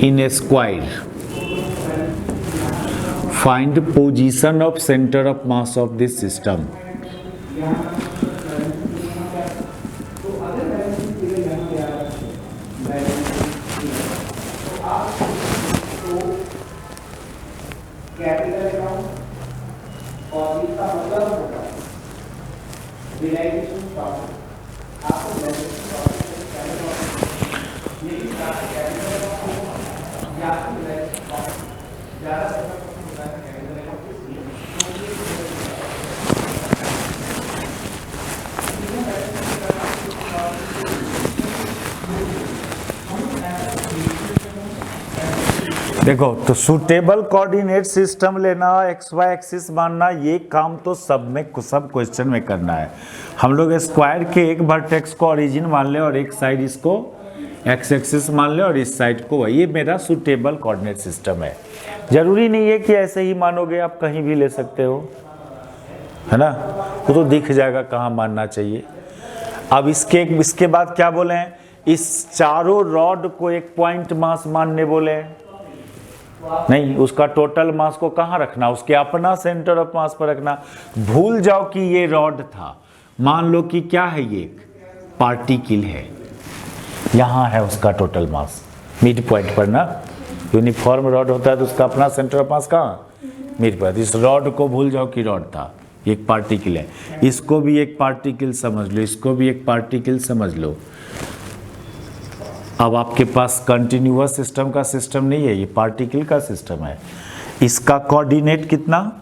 in a square. Find position of center of mass of this system. देखो, तो सुटेबल कोऑर्डिनेट सिस्टम लेना, एक्स वाई एक्सिस मानना, ये काम तो सब क्वेश्चन में करना है। हम लोग स्क्वायर के एक वर्टेक्स को ओरिजिन मान ले और एक साइड इसको एक्स एक्सिस मान ले और इस साइड को, ये मेरा सुटेबल कोऑर्डिनेट सिस्टम है। जरूरी नहीं है कि ऐसे ही मानोगे, आप कहीं भी ले सकते हो, है ना, वो तो दिख जाएगा कहाँ मानना चाहिए। अब इसके बाद क्या बोले हैं, इस चारों रॉड को एक पॉइंट मास मानने बोले हैं। नहीं, उसका टोटल मास को कहाँ रखना, उसके अपना सेंटर ऑफ मास पर रखना। भूल जाओ कि ये रॉड था, मान लो कि क्या है, ये पार्टिकल है, यहाँ है उसका टोटल मास मिड पॉइंट पर ना। यूनिफॉर्म रॉड होता है तो उसका अपना सेंटर ऑफ मास कहाँ, मिड पॉइंट। इस रॉड को भूल जाओ कि रॉड था, एक पार्टिकल है, इसको भी एक पार्टिकल समझ लो, इसको भी एक पार्टिकल समझ लो। अब आपके पास कंटिन्यूअस सिस्टम का सिस्टम नहीं है, ये पार्टिकल का सिस्टम है। इसका कोऑर्डिनेट कितना,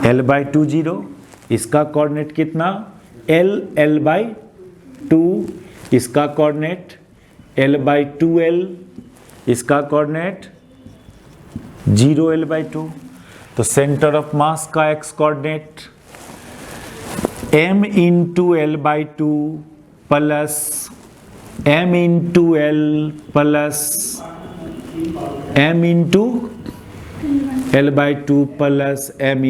l/2 0, इसका कोऑर्डिनेट कितना, l/2, इसका कोऑर्डिनेट l/2l, इसका कोऑर्डिनेट 0l/2। तो सेंटर ऑफ मास का x coordinate m × l/2 plus m × l plus m × l/2 plus m ×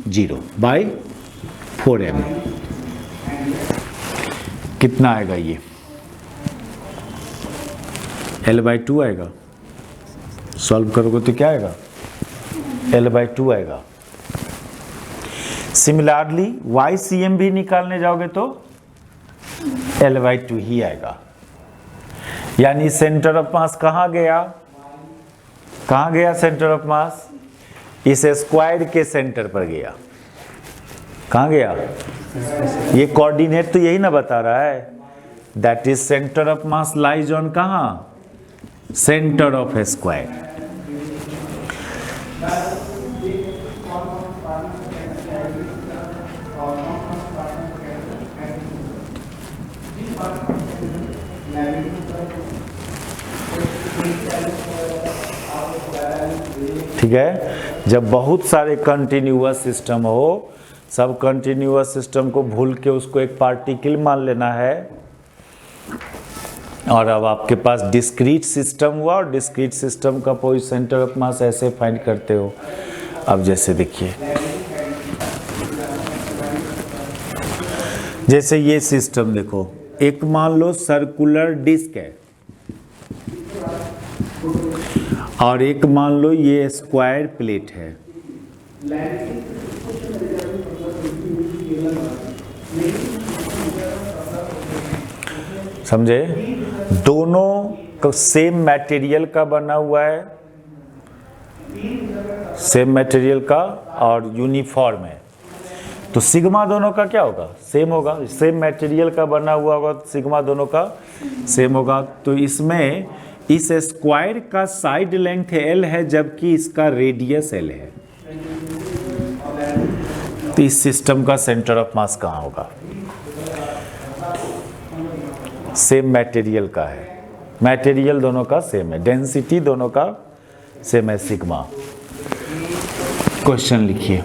0/4m। कितना आएगा ये, l/2 आएगा। सॉल्व करोगे तो क्या आएगा, l/2 आएगा। सिमिलरली YCM भी निकालने जाओगे तो l/2 ही आएगा। यानी सेंटर ऑफ मास कहाँ गया, कहाँ गया सेंटर ऑफ मास, इस स्क्वायर के सेंटर पर गया। कहाँ गया, ये कोऑर्डिनेट तो यही ना बता रहा है, that is centre of mass lies on कहाँ, सेंटर ऑफ ए स्क्वायर। ठीक है, जब बहुत सारे कंटिन्यूअस सिस्टम हो, सब कंटिन्यूअस सिस्टम को भूल के उसको एक पार्टिकल मान लेना है। और अब आपके पास डिस्क्रीट सिस्टम हुआ, और डिस्क्रीट सिस्टम का पोजीशन सेंटर ऑफ मास ऐसे फाइंड करते हो। अब जैसे देखिए, जैसे ये सिस्टम देखो, एक मान लो सर्कुलर डिस्क है और एक मान लो ये स्क्वायर प्लेट है। समझे, दोनों सेम मटेरियल का बना हुआ है, सेम मटेरियल का और यूनिफॉर्म है, तो सिग्मा दोनों का क्या होगा, सेम होगा। सेम मटेरियल का बना हुआ होगा तो सिग्मा दोनों का सेम होगा। तो इसमें इस स्क्वायर का साइड लेंथ l है, जबकि इसका रेडियस l है। तो इस सिस्टम का सेंटर ऑफ मास कहाँ होगा, सेम मटेरियल का है, मटेरियल दोनों का सेम है, डेंसिटी दोनों का सेम है, सिग्मा। क्वेश्चन लिखिए।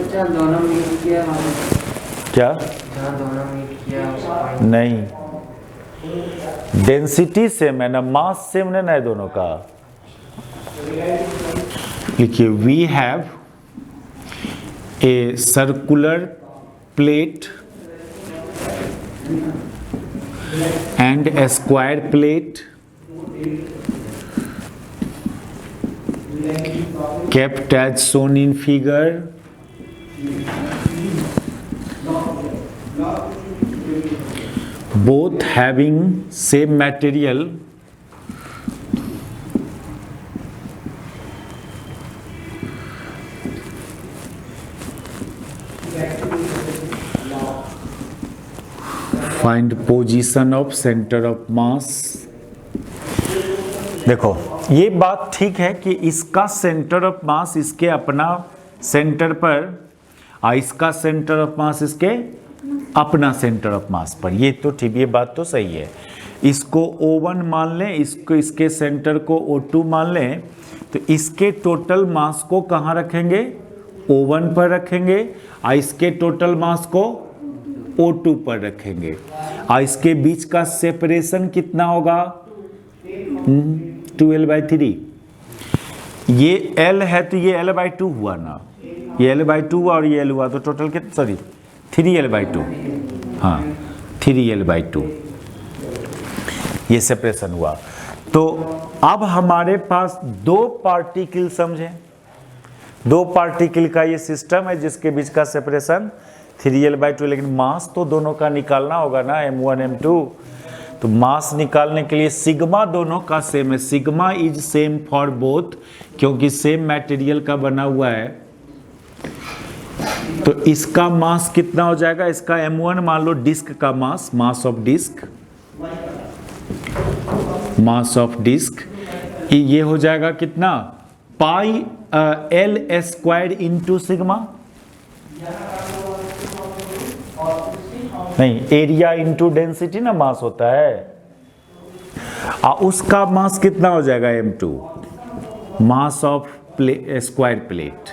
दोनों मीट किया, क्या, दोनों मीट किया नहीं, डेंसिटी सेम है ना, मास सेम है ना दोनों का। लिखिए, we have a circular plate and a square plate kept as shown in figure, both having same material find position of center of mass। देखो, ये बात ठीक है कि इसका सेंटर ऑफ मास इसके अपना सेंटर पर और इसका सेंटर ऑफ मास इसके अपना सेंटर ऑफ मास पर, ये तो ठीक, ये बात तो सही है। इसको O1 मान लें, इसको इसके सेंटर को O2 मान लें, तो इसके टोटल मास को कहाँ रखेंगे? O1 पर रखेंगे और इसके टोटल मास को O2 पर रखेंगे और इसके बीच का सेपरेशन कितना होगा? 2L/3। ये L है तो ये L/2 हुआ ना, ये L/2 हुआ और ये L हुआ, तो टोटल कितना? सॉरी 3L/2, हाँ 3L/2 ये सेपरेशन हुआ। तो अब हमारे पास दो पार्टिकल समझें, दो पार्टिकल का ये सिस्टम है जिसके बीच का सेपरेशन 3L/2, लेकिन मास तो दोनों का निकालना होगा ना, m1 m2। तो मास निकालने के लिए सिग्मा दोनों का सेम है, sigma is same for both, क्योंकि सेम मटेरियल का बना हुआ है। तो इसका मास कितना हो जाएगा? इसका m1 मान लो डिस्क का mass, mass of disc, mass of disc ये हो जाएगा कितना? पाई L² इंटू सिग्मा, नहीं एरिया इंटू डेंसिटी ना मास होता है। उसका मास कितना हो जाएगा? m2, mass of square plate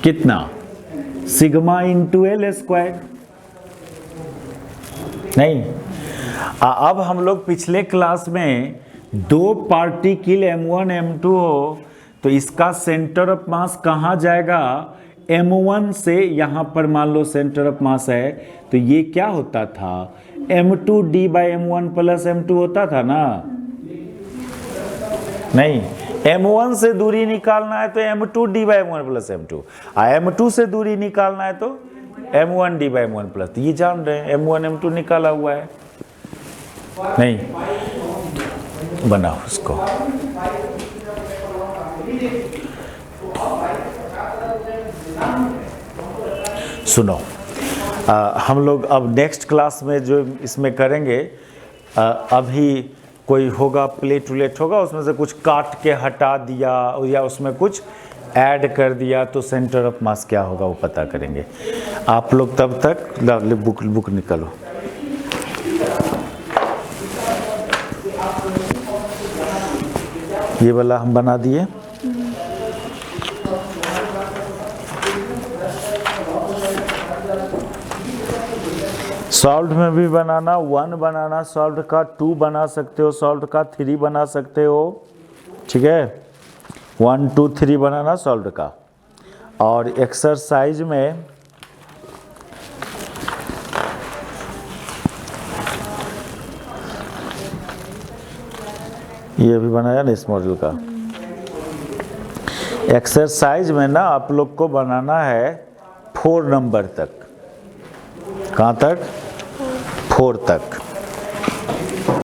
कितना? Sigma into L²। नहीं, अब हम लोग पिछले क्लास में दो पार्टिकल m1 m2 हो तो इसका सेंटर ऑफ मास कहाँ जाएगा? m1 से, यहाँ पर मान लो सेंटर ऑफ मास है तो ये क्या होता था? m2d/m1 प्लस m2 होता था ना। नहीं, m1 से दूरी निकालना है तो m2d/m1 प्लस m2, m2 से दूरी निकालना है तो m1d/m1 प्लस। तो ये जान रहे हैं m1 m2 निकाला हुआ है। नहीं, बनाओ उसको। सुनो, हम लोग अब नेक्स्ट क्लास में जो इसमें करेंगे, अभी कोई होगा प्लेट उलेट होगा, उसमें से कुछ काट के हटा दिया या उसमें कुछ ऐड कर दिया तो सेंटर ऑफ मास क्या होगा वो पता करेंगे। आप लोग तब तक बुक निकालो। ये वाला हम बना दिए। सॉल्व में भी बनाना, 1 बनाना सॉल्व का, 2 बना सकते हो सॉल्व का, 3 बना सकते हो, ठीक है। 1 2 3 बनाना सॉल्व का। और एक्सरसाइज में ये भी बनाया ना इस मॉडल का। एक्सरसाइज में ना आप लोग को बनाना है 4 नंबर तक। कहाँ तक? 4 तक।